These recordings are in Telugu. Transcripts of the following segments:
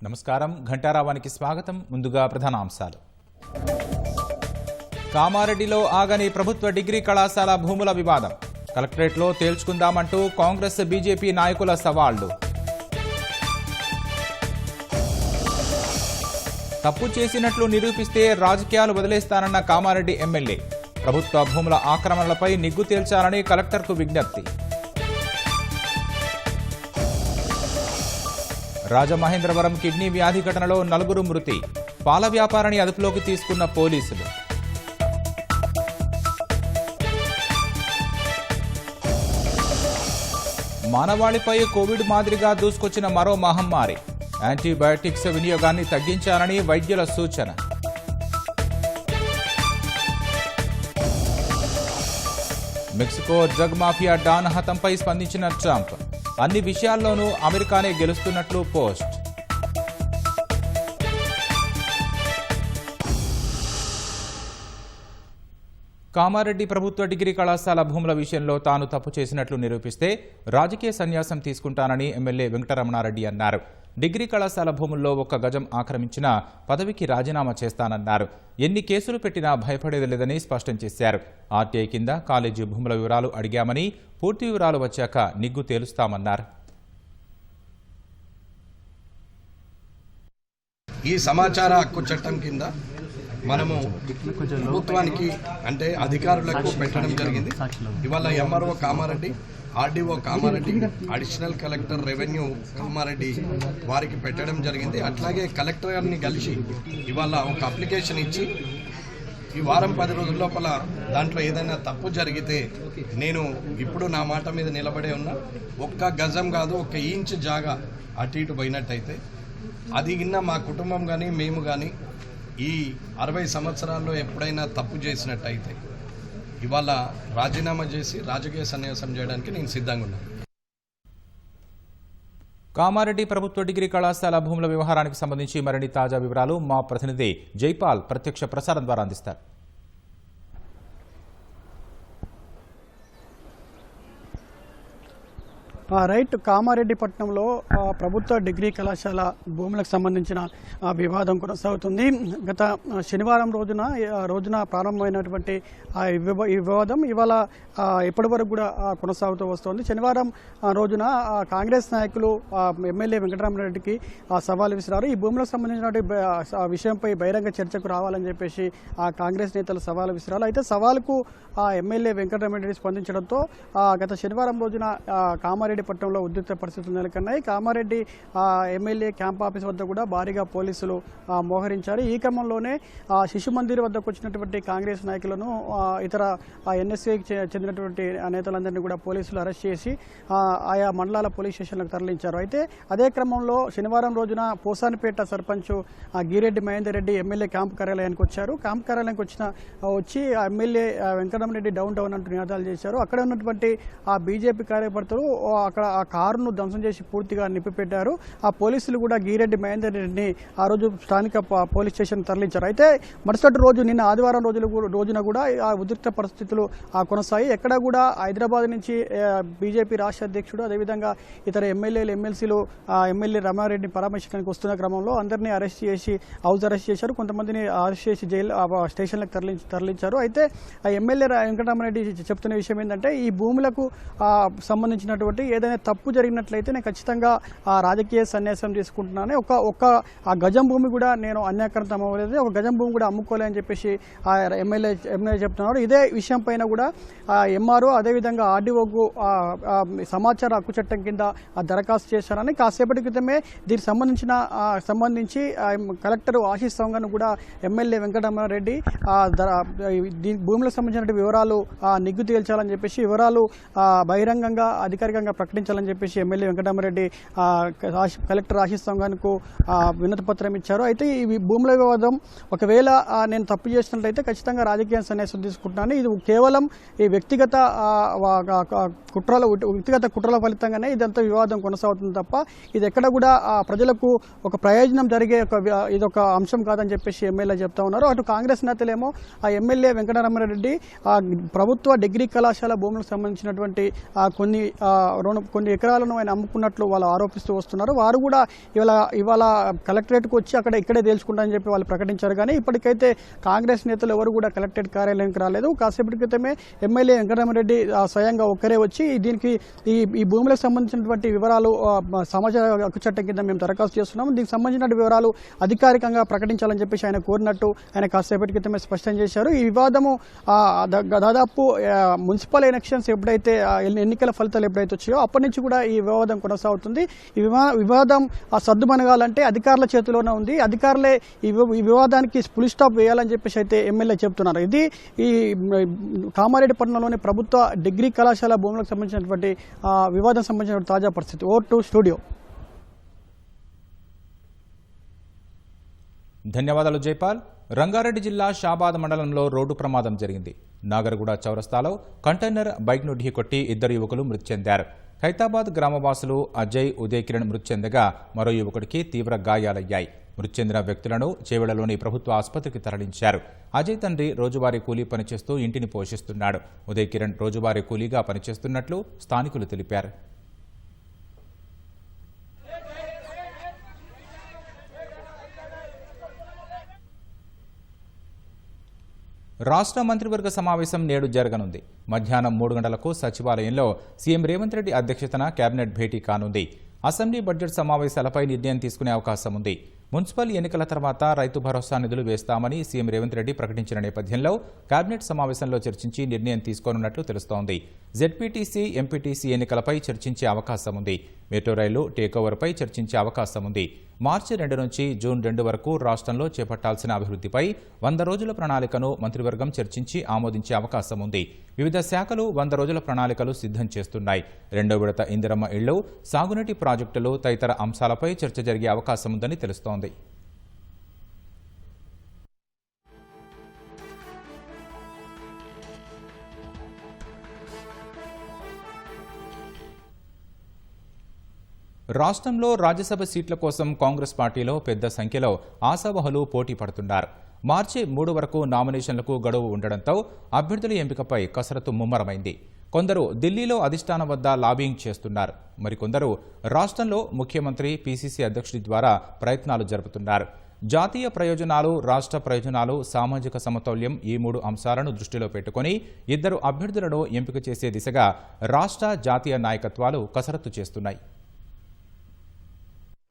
నమస్కారం ఘంటారావానికి స్వాగతం. ముందుగా ప్రధానాంశాలు. కామారెడ్డిలో ఆగని ప్రభుత్వ డిగ్రీ కళాశాల భూముల వివాదం. కలెక్టరేట్లో తేల్చుకుందామంటూ కాంగ్రెస్ బీజేపీ నాయకుల సవాళ్లు. తప్పు చేసినట్లు నిరూపిస్తే రాజకీయాలు వదిలేస్తానన్న కామారెడ్డి ఎమ్మెల్యే. ప్రభుత్వ భూముల ఆక్రమణలపై నిగ్గు తేల్చాలని కలెక్టర్కు విజ్ఞప్తి. రాజమహేంద్రవరం కిడ్నీ వ్యాధి ఘటనలో 4 మృతి. పాల వ్యాపారాన్ని అదుపులోకి తీసుకున్న పోలీసులు. మానవాళిపై కోవిడ్ మాదిరిగా దూసుకొచ్చిన మరో మహమ్మారి. యాంటీబయాటిక్స్ వినియోగాన్ని తగ్గించాలని వైద్యుల సూచన. మెక్సికో డ్రగ్ మాఫియా డాన్ హతంపై స్పందించిన ట్రంప్. అన్ని విషయాల్లోనూ అమెరికానే గెలుస్తున్నట్లు పోస్ట్. కామారెడ్డి ప్రభుత్వ డిగ్రీ కళాశాల భూముల విషయంలో తాను తప్పు చేసినట్లు నిరూపిస్తే రాజకీయ సన్యాసం తీసుకుంటానని ఎమ్మెల్యే వెంకటరమణారెడ్డి అన్నారు. డిగ్రీ కళాశాల భూముల్లో 1 గజం ఆక్రమించినా పదవికి రాజీనామా చేస్తానన్నారు. ఎన్ని కేసులు పెట్టినా భయపడేది లేదని స్పష్టం చేశారు. ఆర్టీఐ కింద కాలేజీ భూముల వివరాలు అడిగామని, పూర్తి వివరాలు వచ్చాక నిగ్గు తేలుస్తామన్నారు. ఈ సమాచార హక్కు చట్టం కింద మనము ప్రభుత్వానికి అంటే అధికారులకు పెట్టడం జరిగింది. ఇవాళ MRO Kamareddy, RDO Kamareddy, additional collector revenue Kamareddy వారికి పెట్టడం జరిగింది. అట్లాగే కలెక్టర్ గారిని కలిసి ఇవాళ ఒక అప్లికేషన్ ఇచ్చి ఈ వారం 10 రోజుల లోపల దాంట్లో ఏదైనా తప్పు జరిగితే నేను ఇప్పుడు నా మాట మీద నిలబడే ఉన్నా. 1 గజం కాదు 1 ఇంచ్ జాగా అటు ఇటు పోయినట్టయితే అది కింద మా కుటుంబం కానీ మేము కానీ ఈ 60 సంవత్సరాల్లో ఎప్పుడైనా తప్పు చేసినట్టయితే ఇవాళ రాజీనామా చేసి రాజకీయ సన్యాసం చేయడానికి నేను సిద్ధంగా ఉన్నాను. కామారెడ్డి ప్రభుత్వ డిగ్రీ కళాశాల భూముల వ్యవహారానికి సంబంధించి మరిన్ని తాజా వివరాలు మా ప్రతినిధి జైపాల్ ప్రత్యక్ష ప్రసారం ద్వారా అందిస్తారు. రైట్. కామారెడ్డి పట్టణంలో ప్రభుత్వ డిగ్రీ కళాశాల భూములకు సంబంధించిన వివాదం కొనసాగుతుంది. గత శనివారం రోజున ప్రారంభమైనటువంటి ఈ వివాదం ఇవాళ ఇప్పటి వరకు కూడా కొనసాగుతూ వస్తుంది. శనివారం రోజున కాంగ్రెస్ నాయకులు ఎమ్మెల్యే వెంకటరమణారెడ్డికి సవాల్ విసిరారు. ఈ భూములకు సంబంధించిన విషయంపై బహిరంగ చర్చకు రావాలని చెప్పేసి కాంగ్రెస్ నేతలు సవాల్ విసిరారు. అయితే సవాలుకు ఎమ్మెల్యే వెంకటరమణారెడ్డి స్పందించడంతో గత శనివారం రోజున కామారెడ్డి పట్టణంలో ఉద్రిక్త పరిస్థితులు నెలకొన్నాయి. కామారెడ్డి ఎమ్మెల్యే క్యాంప్ ఆఫీస్ వద్ద కూడా భారీగా పోలీసులు మోహరించారు. ఈ క్రమంలోనే శిశు మందిర్ వద్దకు వచ్చినటువంటి కాంగ్రెస్ నాయకులను, ఇతర ఎన్ఎస్ఏకి చెందినటువంటి నేతలందరినీ కూడా పోలీసులు అరెస్ట్ చేసి ఆయా మండలాల పోలీస్ స్టేషన్లకు తరలించారు. అయితే అదే క్రమంలో శనివారం రోజున పోసానిపేట సర్పంచ్ గిరెడ్డి మహేందర్ రెడ్డి ఎమ్మెల్యే క్యాంప్ కార్యాలయానికి వచ్చారు. క్యాంప్ కార్యాలయానికి వచ్చి ఎమ్మెల్యే వెంకటరమణారెడ్డి డౌన్ అంటూ నినాదాలు చేశారు. అక్కడ ఉన్నటువంటి ఆ బీజేపీ కార్యకర్తలు అక్కడ ఆ కారును ధ్వంసం చేసి పూర్తిగా నిప్పిపెట్టారు. ఆ పోలీసులు కూడా గిరెడ్డి మహేందర్ రెడ్డిని ఆ రోజు స్థానిక పోలీస్ స్టేషన్ తరలించారు. అయితే మరుసటి రోజు నిన్న ఆదివారం రోజున కూడా ఆ ఉద్రిక్త పరిస్థితులు కొనసాగి ఎక్కడ కూడా హైదరాబాద్ నుంచి బీజేపీ రాష్ట్ర అధ్యక్షుడు, అదేవిధంగా ఇతర ఎమ్మెల్యేలు, ఎమ్మెల్సీలు ఎమ్మెల్యే రమారెడ్డిని పరామర్శించడానికి వస్తున్న క్రమంలో అందరినీ అరెస్ట్ చేసి హౌస్ అరెస్ట్ చేశారు. కొంతమందిని అరెస్ట్ చేసి స్టేషన్లకు తరలించారు. అయితే ఆ ఎమ్మెల్యే వెంకటరమణారెడ్డి చెప్తున్న విషయం ఏంటంటే, ఈ భూములకు సంబంధించినటువంటి ఏదైనా తప్పు జరిగినట్లయితే నేను ఖచ్చితంగా రాజకీయ సన్యాసం తీసుకుంటున్నాను. ఒక గజం భూమి కూడా నేను అన్యాకరణం అవ్వలేదు, 1 గజం భూమి కూడా అమ్ముకోలే అని చెప్పేసి ఎమ్మెల్యే చెప్తున్నారు. ఇదే విషయం పైన కూడా ఎంఆర్ఓ, అదేవిధంగా ఆర్డీఓకు సమాచార హక్కు చట్టం కింద దరఖాస్తు చేశారని కాసేపటి క్రితమే దీనికి సంబంధించి కలెక్టర్ ఆశీష్ సౌంగను కూడా ఎమ్మెల్యే వెంకటరమణారెడ్డి భూములకు సంబంధించిన వివరాలు నిగ్గు తేల్చాలని చెప్పేసి, వివరాలు బహిరంగంగా అధికారికంగా ప్రకటించాలని చెప్పేసి ఎమ్మెల్యే వెంకటరమణారెడ్డి కలెక్టర్ ఆశీష్ సౌంగన్కు వినతి పత్రం ఇచ్చారు. అయితే ఈ భూముల వివాదం ఒకవేళ నేను తప్పు చేసినట్లయితే ఖచ్చితంగా రాజకీయ సన్యాసం తీసుకుంటున్నాను. ఇది కేవలం ఈ వ్యక్తిగత కుట్రల ఫలితంగానే ఇదంతా వివాదం కొనసాగుతుంది తప్ప ఇది ఎక్కడ కూడా ప్రజలకు ఒక ప్రయోజనం జరిగే ఇదొక అంశం కాదని చెప్పేసి ఎమ్మెల్యే చెప్తా ఉన్నారు. అటు కాంగ్రెస్ నేతలేమో ఆ ఎమ్మెల్యే వెంకటరమణారెడ్డి ప్రభుత్వ డిగ్రీ కళాశాల భూములకు సంబంధించినటువంటి కొన్ని కొన్ని ఎకరాలను ఆయన అమ్ముకున్నట్లు వాళ్ళు ఆరోపిస్తూ వస్తున్నారు. వారు కూడా ఇవాళ కలెక్టరేట్కి వచ్చి ఇక్కడే తేల్చుకుంటారని చెప్పి వాళ్ళు ప్రకటించారు. కానీ ఇప్పటికైతే కాంగ్రెస్ నేతలు ఎవరు కూడా కలెక్టరేట్ కార్యాలయానికి రాలేదు. కాసేపటి క్రితమే ఎమ్మెల్యే వెంకటరామరెడ్డి స్వయంగా ఒక్కరే వచ్చి దీనికి ఈ భూములకు సంబంధించినటువంటి వివరాలు సమాచార హక్కు చట్టం కింద మేము దరఖాస్తు చేస్తున్నాము, దీనికి సంబంధించిన వివరాలు అధికారికంగా ప్రకటించాలని చెప్పేసి ఆయన కోరినట్టు ఆయన కాసేపటి క్రితమే స్పష్టం చేశారు. ఈ వివాదము దాదాపు మున్సిపల్ ఎలక్షన్స్ ఎప్పుడైతే ఎన్నికల ఫలితాలు ఎప్పుడైతే వచ్చాయో అప్పటి నుంచి కూడా ఈ వివాదం కొనసాగుతుంది. ఈ వివాదం సద్దుమణగాలంటే అధికారుల చేతిలోనే ఉంది. అధికారులే ఈ వివాదానికి ఫుల్ స్టాప్ వేయాలని చెప్పేసి అయితే ఎమ్మెల్యే చెబుతున్నారు. ఇది ఈ కామారెడ్డి పట్టణంలోని ప్రభుత్వ డిగ్రీ కళాశాల భూములకు సంబంధించినటువంటి వివాదం సంబంధించిన తాజా పరిస్థితి. Over to studio. ధన్యవాదాలు జైపాల్. రంగారెడ్డి జిల్లా షాబాద్ మండలంలో రోడ్డు ప్రమాదం జరిగింది. నాగర్గూడ చౌరస్తాలో కంటైనర్ బైక్ను ఢీకొట్టి 2 యువకులు మృతి చెందారు. ఖైతాబాద్ గ్రామవాసులు అజయ్, ఉదయ్ కిరణ్ మృతి చెందగా మరో యువకుడికి తీవ్ర గాయాలయ్యాయి. మృతి చెందిన వ్యక్తులను చేవెళ్లలోని ప్రభుత్వ ఆసుపత్రికి తరలించారు. అజయ్ తండ్రి రోజువారీ కూలీ పనిచేస్తూ ఇంటిని పోషిస్తున్నాడు. ఉదయ్ కిరణ్ రోజువారీ కూలీగా పనిచేస్తున్నట్లు స్థానికులు తెలిపారు. రాష్ట్ర మంత్రివర్గ సమావేశం నేడు జరగనుంది. మధ్యాహ్నం 3 గంటలకు సచివాలయంలో సీఎం రేవంత్ రెడ్డి అధ్యక్షతన కేబినెట్ భేటీ కానుంది. అసెంబ్లీ బడ్జెట్ సమావేశాలపై నిర్ణయం తీసుకునే అవకాశం ఉంది. మున్సిపల్ ఎన్నికల తర్వాత రైతు భరోసా నిధులు వేస్తామని సీఎం రేవంత్ రెడ్డి ప్రకటించిన నేపథ్యంలో కేబినెట్ సమావేశంలో చర్చించి నిర్ణయం తీసుకోనున్నట్లు తెలుస్తోంది. జెడ్పీటీసీ, ఎంపీటీసీ ఎన్నికలపై చర్చించే అవకాశం ఉంది. మెట్రో రైలు టేకోవర్పై చర్చించే అవకాశం ఉంది. మార్చి 2 నుంచి జూన్ 2 వరకు రాష్ట్రంలో చేపట్టాల్సిన అభివృద్ధిపై 100 రోజుల ప్రణాళికను మంత్రివర్గం చర్చించి ఆమోదించే అవకాశం ఉంది. వివిధ శాఖలు 100 రోజుల ప్రణాళికలు సిద్ధం చేస్తున్నాయి. 2వ విడత ఇందిరమ్మ ఇళ్లు, సాగునీటి ప్రాజెక్టులు తదితర అంశాలపై చర్చ జరిగే అవకాశం ఉందని తెలుస్తోంది. రాష్ట్రంలో రాజ్యసభ సీట్ల కోసం కాంగ్రెస్ పార్టీలో పెద్ద సంఖ్యలో ఆశావహులు పోటీ పడుతున్నారు. మార్చి 3 వరకు నామినేషన్లకు గడువు ఉండడంతో అభ్యర్థుల ఎంపికపై కసరత్తు ముమ్మరమైంది. కొందరు ఢిల్లీలో అధిష్టానం వద్ద లాబింగ్ చేస్తున్నారు. మరికొందరు రాష్ట్రంలో ముఖ్యమంత్రి, పీసీసీ అధ్యక్షుడి ద్వారా ప్రయత్నాలు జరుపుతున్నారు. జాతీయ ప్రయోజనాలు, రాష్ట్ర ప్రయోజనాలు, సామాజిక సమతౌల్యం ఈ 3 అంశాలను దృష్టిలో పెట్టుకుని 2 అభ్యర్థులను ఎంపిక చేసే దిశగా రాష్ట్ర, జాతీయ నాయకత్వాలు కసరత్తు చేస్తున్నాయి.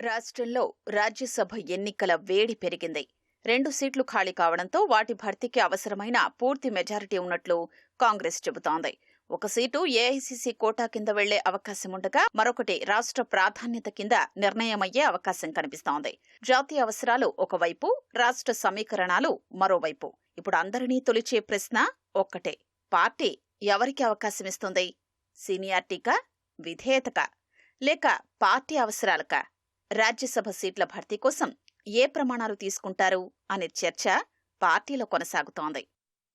రాష్ట్రంలో రాజ్యసభ ఎన్నికల వేడి పెరిగింది. 2 సీట్లు ఖాళీ కావడంతో వాటి భర్తీకి అవసరమైన పూర్తి మెజారిటీ ఉన్నట్లు కాంగ్రెస్ చెబుతోంది. 1 సీటు ఏఐసీసీ కోటా కింద వెళ్లే అవకాశం ఉండగా మరొకటి రాష్ట్ర ప్రాధాన్యత కింద నిర్ణయమయ్యే అవకాశం కనిపిస్తోంది. జాతీయ అవసరాలు ఒకవైపు, రాష్ట్ర సమీకరణాలు మరోవైపు. ఇప్పుడు అందరినీ తొలిచే ప్రశ్న ఒక్కటే: పార్టీ ఎవరికి అవకాశమిస్తుంది? సీనియారిటీకా, విధేయతకా, లేక పార్టీ అవసరాలకా? రాజ్యసభ సీట్ల భర్తీ కోసం ఏ ప్రమాణాలు తీసుకుంటారు అనే చర్చ పార్టీలో కొనసాగుతోంది.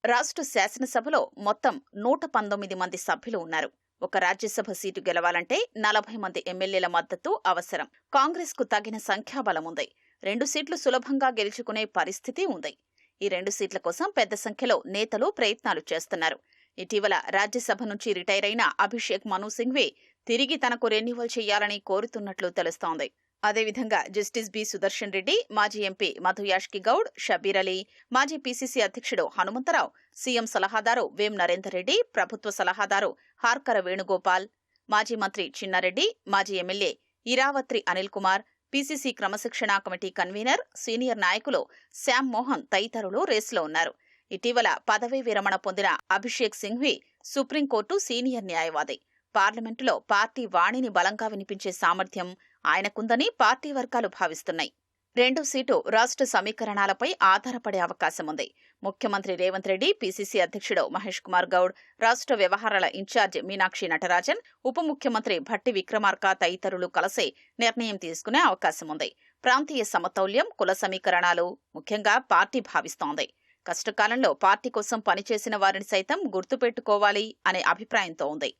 రాష్ట్ర శాసనసభలో మొత్తం 119 మంది సభ్యులు ఉన్నారు. ఒక రాజ్యసభ సీటు గెలవాలంటే 40 మంది ఎమ్మెల్యేల మద్దతు అవసరం. కాంగ్రెస్కు తగిన సంఖ్యాబలం ఉంది. 2 సీట్లు సులభంగా గెలుచుకునే పరిస్థితి ఉంది. ఈ 2 సీట్ల కోసం పెద్ద సంఖ్యలో నేతలు ప్రయత్నాలు చేస్తున్నారు. ఇటీవల రాజ్యసభ నుంచి రిటైర్ అయిన అభిషేక్ మను సింఘ్వి తిరిగి తనకు రెన్యువల్ చేయాలని కోరుతున్నట్లు తెలుస్తోంది. అదేవిధంగా జస్టిస్ బి సుదర్శన్ రెడ్డి, మాజీ ఎంపీ మధు యాష్కి గౌడ్, షబీర్ అలీ, మాజీ పీసీసీ అధ్యక్షుడు హనుమంతరావు, సీఎం సలహాదారు వేం నరేందర్ రెడ్డి, ప్రభుత్వ సలహాదారు హార్కర వేణుగోపాల్, మాజీ మంత్రి చిన్నారెడ్డి, మాజీ ఎమ్మెల్యే ఇరావత్రి అనిల్ కుమార్, పీసీసీ క్రమశిక్షణా కమిటీ కన్వీనర్, సీనియర్ నాయకులు శ్యామ్ మోహన్ తదితరులు రేసులో ఉన్నారు. ఇటీవల పదవీ విరమణ పొందిన అభిషేక్ సింఘ్వి సుప్రీంకోర్టు సీనియర్ న్యాయవాది. పార్లమెంటులో పార్టీ వాణిని బలంగా వినిపించే సామర్థ్యం ఆయనకుందని పార్టీ వర్గాలు భావిస్తున్నాయి. 2 సీటు రాష్ట్ర సమీకరణాలపై ఆధారపడే అవకాశం ఉంది. ముఖ్యమంత్రి రేవంత్ రెడ్డి, పీసీసీ అధ్యక్షుడు మహేష్ కుమార్ గౌడ్, రాష్ట్ర వ్యవహారాల ఇన్ఛార్జ్ మీనాక్షి నటరాజన్, ఉప ముఖ్యమంత్రి భట్టి విక్రమార్క తదితరులు కలిసే నిర్ణయం తీసుకునే అవకాశం ఉంది. ప్రాంతీయ సమతౌల్యం, కుల సమీకరణాలు ముఖ్యంగా పార్టీ భావిస్తోంది. కష్టకాలంలో పార్టీ కోసం పనిచేసిన వారిని సైతం గుర్తుపెట్టుకోవాలి అనే అభిప్రాయంతో ఉంది.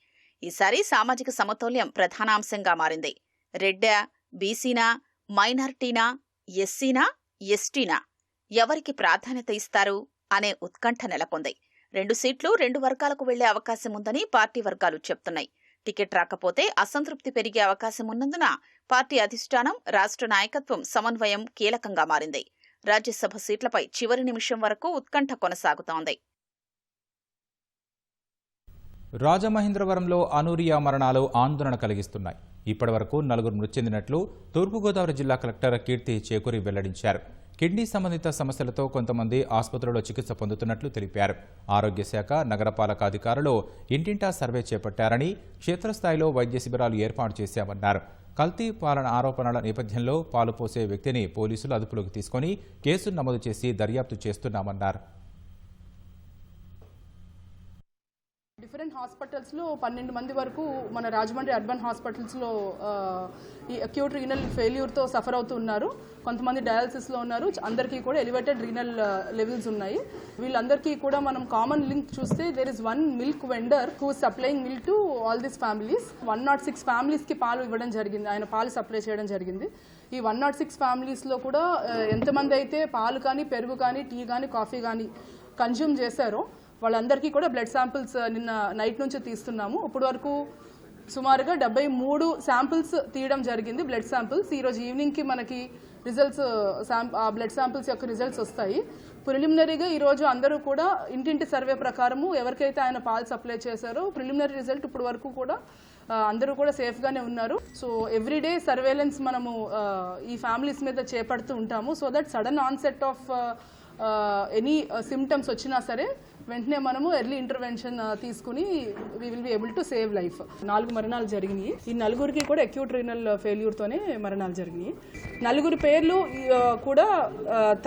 ఈసారి సామాజిక సమతౌల్యం ప్రధానాంశంగా మారింది. రెడ్డా, బీసీనా, మైనారిటీనా, ఎస్సీనా, ఎస్టీనా, ఎవరికి ప్రాధాన్యత ఇస్తారు అనే ఉత్కంఠ నెలకొంది. 2 సీట్లు 2 వర్గాలకు వెళ్లే అవకాశం ఉందని పార్టీ వర్గాలు చెప్తున్నాయి. టికెట్ రాకపోతే అసంతృప్తి పెరిగే అవకాశం ఉన్నందున పార్టీ అధిష్టానం, రాష్ట్ర నాయకత్వం సమన్వయం కీలకంగా మారింది. రాజ్యసభ సీట్లపై చివరి నిమిషం వరకు ఉత్కంఠ కొనసాగుతోంది. రాజమహేంద్రవరంలో అనూరియా మరణాలు ఆందోళన కలిగిస్తున్నాయి. ఇప్పటివరకు 4 మృతి చెందినట్లు తూర్పుగోదావరి జిల్లా కలెక్టర్ కీర్తి చేకూరి వెల్లడించారు. కిడ్నీ సంబంధిత సమస్యలతో కొంతమంది ఆసుపత్రిలో చికిత్స పొందుతున్నట్లు తెలిపారు. ఆరోగ్య శాఖ, నగరపాలక అధికారులు ఇంటింటా సర్వే చేపట్టారని, క్షేత్రస్థాయిలో వైద్య శిబిరాలు ఏర్పాటు చేశామన్నారు. కల్తీ పాలన ఆరోపణల నేపథ్యంలో పాలు పోసే వ్యక్తిని పోలీసులు అదుపులోకి తీసుకుని కేసు నమోదు చేసి దర్యాప్తు చేస్తున్నామన్నారు. డిఫరెంట్ హాస్పిటల్స్లో 12 మంది వరకు మన రాజమండ్రి అర్బన్ హాస్పిటల్స్లో ఈ అక్యూట్ రీనల్ ఫెయిల్యూర్తో సఫర్ అవుతూ ఉన్నారు. కొంతమంది డయాలసిస్లో ఉన్నారు. అందరికీ కూడా ఎలివేటెడ్ రీనల్ లెవెల్స్ ఉన్నాయి. వీళ్ళందరికీ కూడా మనం కామన్ లింక్ చూస్తే there is one milk vendor who supplying milk to all these families. 106 ఫ్యామిలీస్కి పాలు ఇవ్వడం జరిగింది. ఆయన పాలు సప్లై చేయడం జరిగింది. ఈ 106 ఫ్యామిలీస్లో కూడా ఎంతమంది అయితే పాలు కానీ, పెరుగు కానీ, టీ కానీ, కాఫీ కానీ కన్జ్యూమ్ చేశారో వాళ్ళందరికీ కూడా బ్లడ్ శాంపిల్స్ నిన్న నైట్ నుంచి తీస్తున్నాము. ఇప్పటి వరకు సుమారుగా 73 శాంపిల్స్ తీయడం జరిగింది, బ్లడ్ శాంపిల్స్. ఈరోజు ఈవినింగ్కి మనకి రిజల్ట్స్, బ్లడ్ శాంపిల్స్ యొక్క రిజల్ట్స్ వస్తాయి. ప్రిలిమినరీగా ఈరోజు అందరూ కూడా ఇంటింటి సర్వే ప్రకారము ఎవరికైతే ఆయన పాలు సప్లై చేశారో ప్రిలిమినరీ రిజల్ట్ ఇప్పుడు వరకు కూడా అందరూ కూడా సేఫ్గానే ఉన్నారు. సో ఎవ్రీడే సర్వేలెన్స్ మనము ఈ ఫ్యామిలీస్ మీద చేపడుతూ ఉంటాము. So that sudden onset of any symptoms వచ్చినా సరే వెంటనే మనము ఎర్లీ ఇంటర్వెన్షన్ తీసుకుని we will be able to save life. 4 మరణాలు జరిగినాయి. ఈ 4కి కూడా అక్యూట్ రీనల్ ఫెయిల్యూర్తోనే మరణాలు జరిగినాయి. 4 పేర్లు కూడా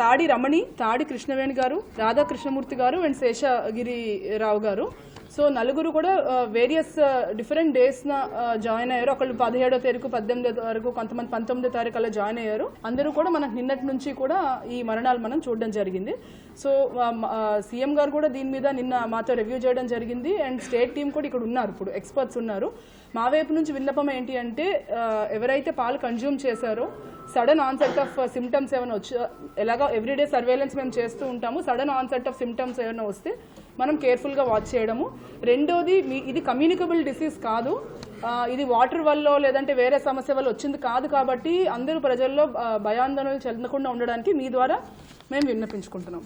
తాడి రమణి, తాడి కృష్ణవేణి గారు, రాధా కృష్ణమూర్తి గారు అండ్ శేషగిరిరావు గారు. సో 4 కూడా వేరియస్ డిఫరెంట్ డేస్న జాయిన్ అయ్యారు. ఒకళ్ళు 17వ తారీఖు, 18వ తారీఖు, కొంతమంది 19వ తారీఖు అలా జాయిన్ అయ్యారు. అందరూ కూడా మనకు నిన్నటి నుంచి కూడా ఈ మరణాలు మనం చూడడం జరిగింది. సో సీఎం గారు కూడా దీని మీద నిన్న మాతో రివ్యూ చేయడం జరిగింది. అండ్ స్టేట్ టీం కూడా ఇక్కడ ఉన్నారు, ఇప్పుడు ఎక్స్పర్ట్స్ ఉన్నారు. మా వైపు నుంచి విన్నపం ఏంటి అంటే ఎవరైతే పాలు కన్జ్యూమ్ చేశారో సడన్ ఆన్సెట్ ఆఫ్ సిమ్టమ్స్ ఏమైనా ఎలాగా ఎవ్రీడే సర్వేలెన్స్ మేము చేస్తూ ఉంటాము. సడన్ ఆన్సెట్ ఆఫ్ సిమ్టమ్స్ ఏమైనా వస్తే మనం కేర్ఫుల్గా వాచ్ చేయడము. రెండోది, ఇది కమ్యూనికబుల్ డిసీజ్ కాదు, ఇది వాటర్ వల్ల లేదంటే వేరే సమస్య వల్ల వచ్చింది కాదు. కాబట్టి అందరూ ప్రజల్లో భయాందోళనలు చెందకుండా ఉండడానికి మీ ద్వారా మేము విన్నపించుకుంటున్నాం.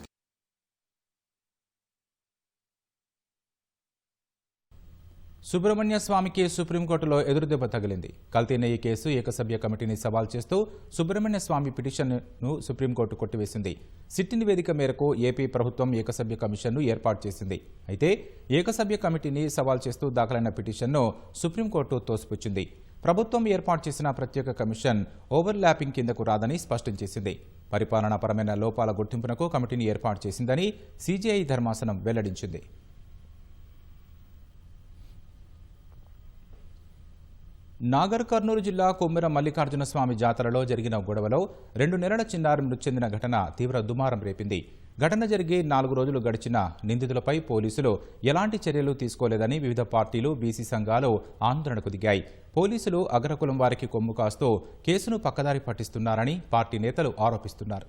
సుబ్రహ్మణ్య స్వామికి సుప్రీంకోర్టులో ఎదురుదెబ్బ తగిలింది. కల్తీ నెయ్యి కేసు ఏకసభ్య కమిటీని సవాల్ చేస్తూ సుబ్రహ్మణ్య స్వామి పిటిషన్ను సుప్రీంకోర్టు కొట్టివేసింది. సిట్ నివేదిక మేరకు ఏపీ ప్రభుత్వం ఏకసభ్య కమిషన్ను ఏర్పాటు చేసింది. అయితే ఏకసభ్య కమిటీని సవాల్ చేస్తూ దాఖలైన పిటిషన్ను సుప్రీంకోర్టు తోసిపుచ్చింది. ప్రభుత్వం ఏర్పాటు చేసిన ప్రత్యేక కమిషన్ ఓవర్లాపింగ్ కిందకు రాదని స్పష్టం చేసింది. పరిపాలనాపరమైన లోపాల గుర్తింపునకు కమిటీని ఏర్పాటు చేసిందని సీజేఐ ధర్మాసనం వెల్లడించింది. నాగర్ కర్నూలు జిల్లా కొమ్మెర మల్లికార్జున స్వామి జాతరలో జరిగిన గొడవలో 2 నెలల చిన్నారి మృతి చెందిన ఘటన తీవ్ర దుమారం రేపింది. ఘటన జరిగి 4 రోజులు గడిచిన నిందితులపై పోలీసులు ఎలాంటి చర్యలు తీసుకోలేదని వివిధ పార్టీలు, బీసీ సంఘాలు ఆందోళనకు దిగాయి. పోలీసులు అగ్రకులం వారికి కొమ్ము కాస్తూ కేసును పక్కదారి పట్టిస్తున్నారని పార్టీ నేతలు ఆరోపిస్తున్నారు.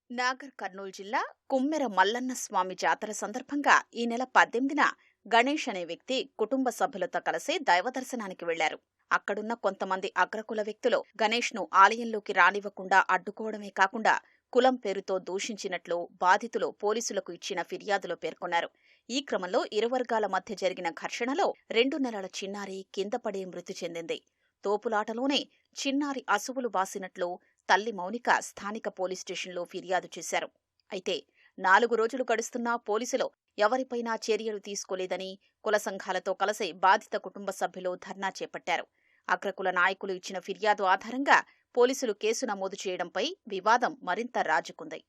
నాగర్ కర్నూలు జిల్లా కొమ్మెర మల్లన్న స్వామి జాతర సందర్భంగా ఈ నెల 18న గణేష్ అనే వ్యక్తి కుటుంబ సభ్యులతో కలిసి దైవ దర్శనానికి వెళ్లారు. అక్కడున్న కొంతమంది అగ్రకుల వ్యక్తులు గణేష్ ను ఆలయంలోకి రానివ్వకుండా అడ్డుకోవడమే కాకుండా కులం పేరుతో దూషించినట్లు బాధితులు పోలీసులకు ఇచ్చిన ఫిర్యాదులో పేర్కొన్నారు. ఈ క్రమంలో ఇరు వర్గాల మధ్య జరిగిన ఘర్షణలో 2 నెలల చిన్నారి కింద పడి మృతి చెందింది. తోపులాటలోనే చిన్నారి అసువులు బాసినట్లు తల్లి మౌనిక స్థానిక పోలీస్ స్టేషన్లో ఫిర్యాదు చేశారు. అయితే 4 రోజులు గడుస్తున్నా పోలీసులు ఎవరిపైనా చర్యలు తీసుకోలేదని కుల సంఘాలతో కలిసి బాధిత కుటుంబ సభ్యులు ధర్నా చేపట్టారు. అగ్రకుల నాయకులు ఇచ్చిన ఫిర్యాదు ఆధారంగా పోలీసులు కేసు నమోదు చేయడంపై వివాదం మరింత రాజుకుంది.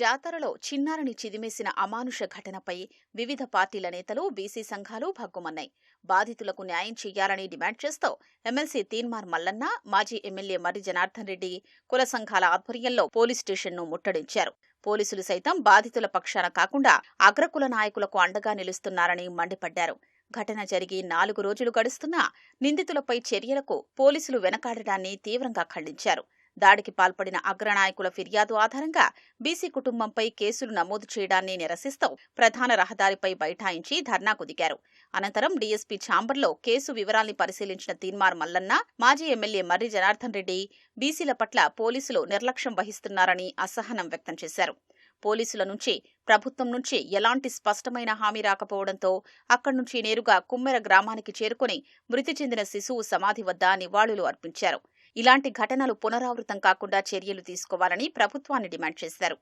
జాతరలో చిన్నారిని చిదిమేసిన అమానుష ఘటనపై వివిధ పార్టీల నేతలు, బీసీ సంఘాలు భగ్గుమన్నాయి. బాధితులకు న్యాయం చేయాలని డిమాండ్ చేస్తూ ఎమ్మెల్సీ తీన్మార్ మల్లన్న, మాజీ ఎమ్మెల్యే మర్రి జనార్దన్ రెడ్డి కుల సంఘాల ఆధ్వర్యంలో పోలీస్ స్టేషన్ను ముట్టడించారు. పోలీసులు సైతం బాధితుల పక్షాన కాకుండా అగ్రకుల నాయకులకు అండగా నిలుస్తున్నారని మండిపడ్డారు. ఘటన జరిగి 4 రోజులు గడుస్తున్నా నిందితులపై చర్యలకు పోలీసులు వెనకాడడాన్ని తీవ్రంగా ఖండించారు. దాడికి పాల్పడిన అగ్రనాయకుల ఫిర్యాదు ఆధారంగా బీసీ కుటుంబంపై కేసులు నమోదు చేయడాన్ని నిరసిస్తూ ప్రధాన రహదారిపై బైఠాయించి ధర్నాకు దిగారు. అనంతరం డీఎస్పీ ఛాంబర్లో కేసు వివరాల్ని పరిశీలించిన తీన్మార్ మల్లన్న, మాజీ ఎమ్మెల్యే మర్రి జనార్దన్ రెడ్డి బీసీల పట్ల పోలీసులు నిర్లక్ష్యం వహిస్తున్నారని అసహనం వ్యక్తం చేశారు. పోలీసుల నుంచి, ప్రభుత్వం నుంచి ఎలాంటి స్పష్టమైన హామీ రాకపోవడంతో అక్కడి నుంచి నేరుగా కుమ్మెర గ్రామానికి చేరుకుని మృతి చెందిన శిశువు సమాధి వద్ద నివాళులు అర్పించారు. ఇలాంటి ఘటనలు పునరావృతం కాకుండా చర్యలు తీసుకోవాలని ప్రభుత్వాన్ని డిమాండ్ చేశారు.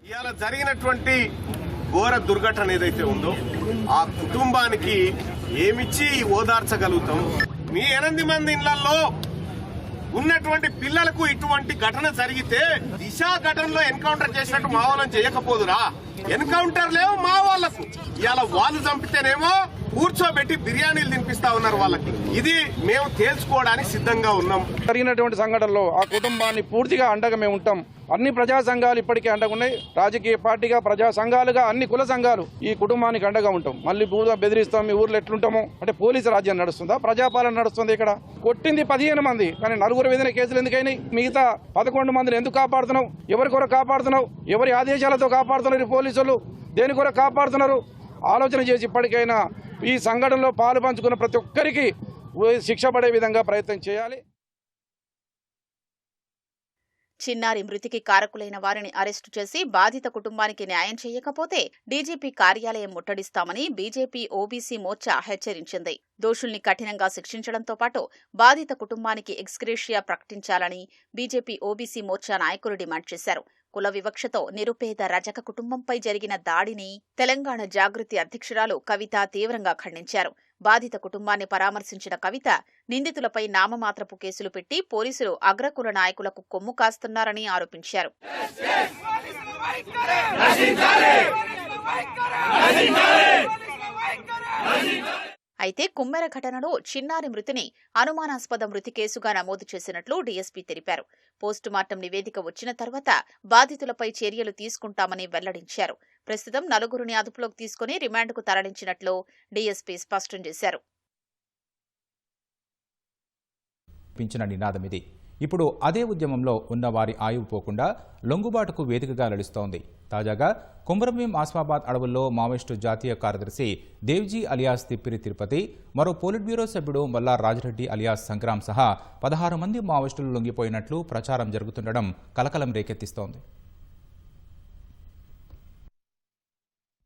ఇవాళ జరిగినటువంటి ఘోర దుర్ఘటన ఏదైతే ఉందో ఆ కుటుంబానికి ఏమిచ్చి ఓదార్చగలుగుతాం? మీ 8 మంది ఇళ్లలో ఉన్నటువంటి పిల్లలకు ఇటువంటి ఘటన జరిగితే దిశ ఘటనలో ఎన్కౌంటర్ చేసినట్టు మా వాళ్ళని చేయకపోదురా? ఎన్కౌంటర్ లేవు మా వాళ్లకు. ఇవాళ వాళ్ళు చంపితేనేమో కూర్చోబెట్టి బిర్యానీలు తినిపిస్తా ఉన్నారు వాళ్ళకి. ఇది మేము తేల్చుకోవడానికి సిద్ధంగా ఉన్నాం. జరిగినటువంటి సంఘటనలో ఆ కుటుంబాన్ని పూర్తిగా అండగా మేము ఉంటాం. అన్ని ప్రజా సంఘాలు ఇప్పటికే అండగా ఉన్నాయి. రాజకీయ పార్టీగా, ప్రజా సంఘాలుగా అన్ని కుల సంఘాలు ఈ కుటుంబానికి అండగా ఉంటాం. మళ్ళీ బెదిరిస్తాం, మీ ఊర్లో ఎట్లుంటాము అంటే పోలీసు రాజ్యం నడుస్తుందా, ప్రజాపాలన నడుస్తుంది? ఇక్కడ కొట్టింది 15 మంది, కానీ 4 మీద కేసులు ఎందుకైనాయి? మిగతా 11 మందిని ఎందుకు కాపాడుతున్నావు? ఎవరి కొరకు కాపాడుతున్నావు? ఎవరి ఆదేశాలతో కాపాడుతున్నారు ఈ పోలీసులు? దేని కొరకు కాపాడుతున్నారు? ఆలోచన చేసి ఇప్పటికైనా ఈ సంఘటనలో పాలు పంచుకున్న ప్రతి ఒక్కరికి శిక్ష పడే విధంగా ప్రయత్నం చేయాలి. చిన్నారి మృతికి కారకులైన వారిని అరెస్టు చేసి బాధిత కుటుంబానికి న్యాయం చేయకపోతే డీజీపీ కార్యాలయం ముట్టడిస్తామని బీజేపీ ఓబీసీ మోర్చా హెచ్చరించింది. దోషుల్ని కఠినంగా శిక్షించడంతో పాటు బాధిత కుటుంబానికి ఎక్స్గ్రేషియా ప్రకటించాలని బీజేపీ ఓబీసీ మోర్చా నాయకులు డిమాండ్ చేశారు. కుల వివక్షతో నిరుపేద రజక కుటుంబంపై జరిగిన దాడిని తెలంగాణ జాగృతి అధ్యక్షురాలు కవిత తీవ్రంగా ఖండించారు. బాధిత కుటుంబాన్ని పరామర్శించిన కవిత నిందితులపై నామమాత్రపు కేసులు పెట్టి పోలీసులు అగ్రకుల నాయకులకు కొమ్ము కాస్తున్నారని ఆరోపించారు. అయితే కుమ్మెర ఘటనలో చిన్నారి మృతిని అనుమానాస్పద మృతి కేసుగా నమోదు చేసినట్లు డీఎస్పీ తెలిపారు. పోస్టుమార్టం నివేదిక వచ్చిన తర్వాత బాధితులపై చర్యలు తీసుకుంటామని వెల్లడించారు. ప్రస్తుతం 4గురిని అదుపులోకి తీసుకుని రిమాండ్కు తరలించినట్లు డీఎస్పీ స్పష్టం చేశారు. నినాదమిది ఇప్పుడు అదే ఉద్యమంలో ఉన్న వారి ఆయువు పోకుండా లొంగుబాటుకు వేదికగా నడుస్తోంది. తాజాగా కుమ్రంభీం ఆస్మాబాద్ అడవుల్లో మావోయిస్టు జాతీయ కార్యదర్శి దేవ్జీ అలియాస్ తిప్పిరి తిరుపతి, మరో పోలిట్ బ్యూరో సభ్యుడు మల్లా రాజిరెడ్డి అలియాస్ సంగ్రామ్ సహా 16 మంది మావోయిస్టులు లొంగిపోయినట్లు ప్రచారం జరుగుతుండడం కలకలం రేకెత్తిస్తోంది.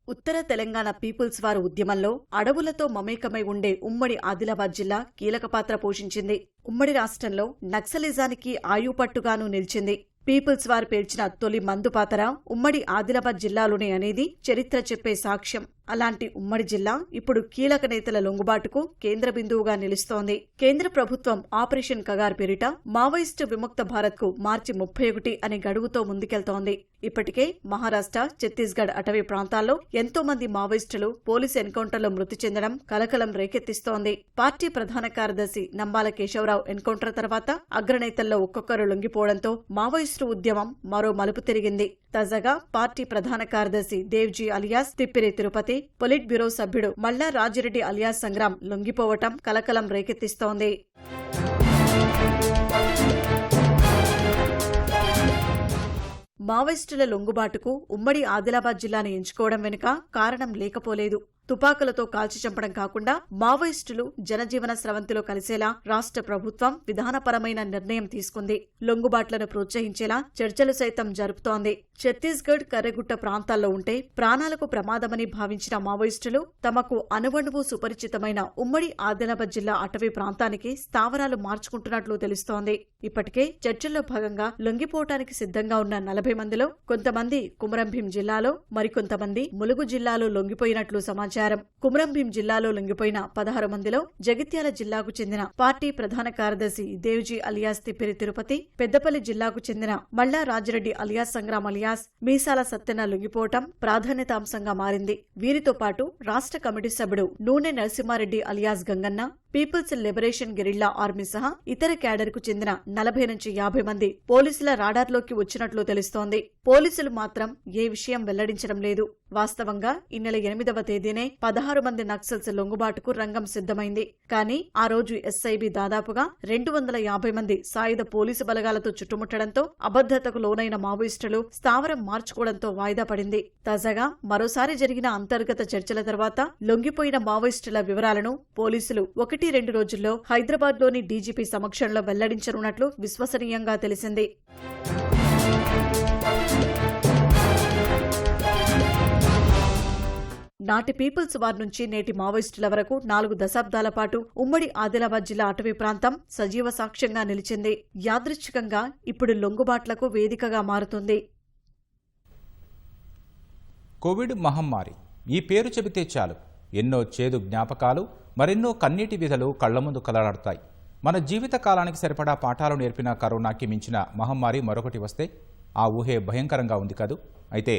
ఉత్తర తెలంగాణ పీపుల్స్ వార్ ఉద్యమంలో అడవులతో మమేకమై ఉండే ఉమ్మడి ఆదిలాబాద్ జిల్లా కీలక పాత్ర పోషించింది. ఉమ్మడి రాష్ట్రంలో నక్సలిజానికి ఆయుపట్టుగాను నిలిచింది. పీపుల్స్ వార్ పేర్చిన తొలి మందుపాతర ఉమ్మడి ఆదిలాబాద్ జిల్లాలోనే అనేది చరిత్ర చెప్పే సాక్ష్యం. అలాంటి ఉమ్మడి జిల్లా ఇప్పుడు కీలక నేతల లొంగుబాటుకు కేంద్ర బిందువుగా నిలుస్తోంది. కేంద్ర ప్రభుత్వం ఆపరేషన్ కగార్ పేరిట మావోయిస్టు విముక్త భారత్కు మార్చి 31 అనే గడువుతో ముందుకెళ్తోంది. ఇప్పటికే మహారాష్ట్ర, ఛత్తీస్గఢ్ అటవీ ప్రాంతాల్లో ఎంతో మంది మావోయిస్టులు పోలీసు ఎన్కౌంటర్లో మృతి చెందడం కలకలం రేకెత్తిస్తోంది. పార్టీ ప్రధాన కార్యదర్శి నంబాల కేశవరావు ఎన్కౌంటర్ తర్వాత అగ్రనేతల్లో ఒక్కొక్కరు లొంగిపోవడంతో మావోయిస్టు ఉద్యమం మరో మలుపు తిరిగింది. తాజాగా పార్టీ ప్రధాన కార్యదర్శి Devji alias Tippiri Tirupati, polit bureau సభ్యుడు మల్లా రాజిరెడ్డి అలియాస్ సంగ్రామ్ లొంగిపోవటం కలకలం రేకెత్తిస్తోంది. మావోయిస్టుల లొంగుబాటుకు ఉమ్మడి ఆదిలాబాద్ జిల్లాను ఎంచుకోవడం వెనుక కారణం లేకపోలేదు. తుపాకులతో కాల్చి చంపడం కాకుండా మావోయిస్టులు జనజీవన స్రవంతిలో కలిసేలా రాష్ట్ర ప్రభుత్వం విధానపరమైన నిర్ణయం తీసుకుంది. లొంగుబాట్లను ప్రోత్సహించేలా చర్చలు సైతం జరుపుతోంది. ఛత్తీస్గఢ్, కర్రెగుట్ట ప్రాంతాల్లో ఉంటే ప్రాణాలకు ప్రమాదమని భావించిన మావోయిస్టులు తమకు అణువణువు సుపరిచితమైన ఉమ్మడి ఆదిలాబాద్ జిల్లా అటవీ ప్రాంతానికి స్థావరాలు మార్చుకుంటున్నట్లు తెలుస్తోంది. ఇప్పటికే చర్చల్లో భాగంగా లొంగిపోవటానికి సిద్ధంగా ఉన్న 40 మందిలో కొంతమంది కుమ్రంభీం జిల్లాలో, మరికొంతమంది ములుగు జిల్లాలో లొంగిపోయినట్లు సమాచారం. కుమ్రంభీం జిల్లాలో లొంగిపోయిన 16 మందిలో జగిత్యాల జిల్లాకు చెందిన పార్టీ ప్రధాన కార్యదర్శి దేవ్జీ అలియాస్ తిప్పిరి తిరుపతి, పెద్దపల్లి జిల్లాకు చెందిన మల్లా రాజిరెడ్డి అలియాస్ సంగ్రామ్ అలియాస్ మీసాల సత్తెన లొంగిపోవటం ప్రాధాన్యతాంశంగా మారింది. వీరితో పాటు రాష్ట్ర కమిటీ సభ్యుడు Nune Narasimhareddy alias Ganganna, people's liberation guerrilla army సహా ఇతర క్యాడర్కు చెందిన 40 నుంచి 50 మంది పోలీసుల రాడార్లోకి వచ్చినట్లు తెలుస్తోంది. పోలీసులు మాత్రం ఏ విషయం వెల్లడించడం లేదు. వాస్తవంగా ఈ నెల 8వ తేదీనే 16 మంది నక్సల్స్ లొంగుబాటుకు రంగం సిద్ధమైంది. కానీ ఆ రోజు ఎస్ఐబి దాదాపుగా 250 మంది సాయుధ పోలీసు బలగాలతో చుట్టుముట్టడంతో అభద్రతకు లోనైన మావోయిస్టులు స్థావరం మార్చుకోవడంతో వాయిదా పడింది. తాజాగా మరోసారి జరిగిన అంతర్గత చర్చల తర్వాత లొంగిపోయిన మావోయిస్టుల వివరాలను పోలీసులు 1-2 రోజుల్లో హైదరాబాద్లోని డీజీపీ సమక్షంలో వెల్లడించనున్నట్లు విశ్వసనీయంగా తెలిసింది. నాటి పీపుల్స్ వార్ నుంచి నేటి మావోయిస్టుల వరకు 4 దశాబ్దాల పాటు ఉమ్మడి ఆదిలాబాద్ జిల్లా అటవీ ప్రాంతం సజీవ సాక్ష్యంగా నిలిచింది. యాదృచ్ఛికంగా ఇప్పుడు లొంగుబాట్లకు వేదికగా మారుతుంది. కోవిడ్ మహమ్మారి ఈ పేరు చెబితే చాలు ఎన్నో చేదు జ్ఞాపకాలు, మరెన్నో కన్నీటి విధులు కళ్ల ముందు కలరాడతాయి. మన జీవిత కాలానికి సరిపడా పాఠాలు నేర్పిన కరోనాకి మించిన మహమ్మారి మరొకటి వస్తే ఆ ఊహే భయంకరంగా ఉంది కదూ. అయితే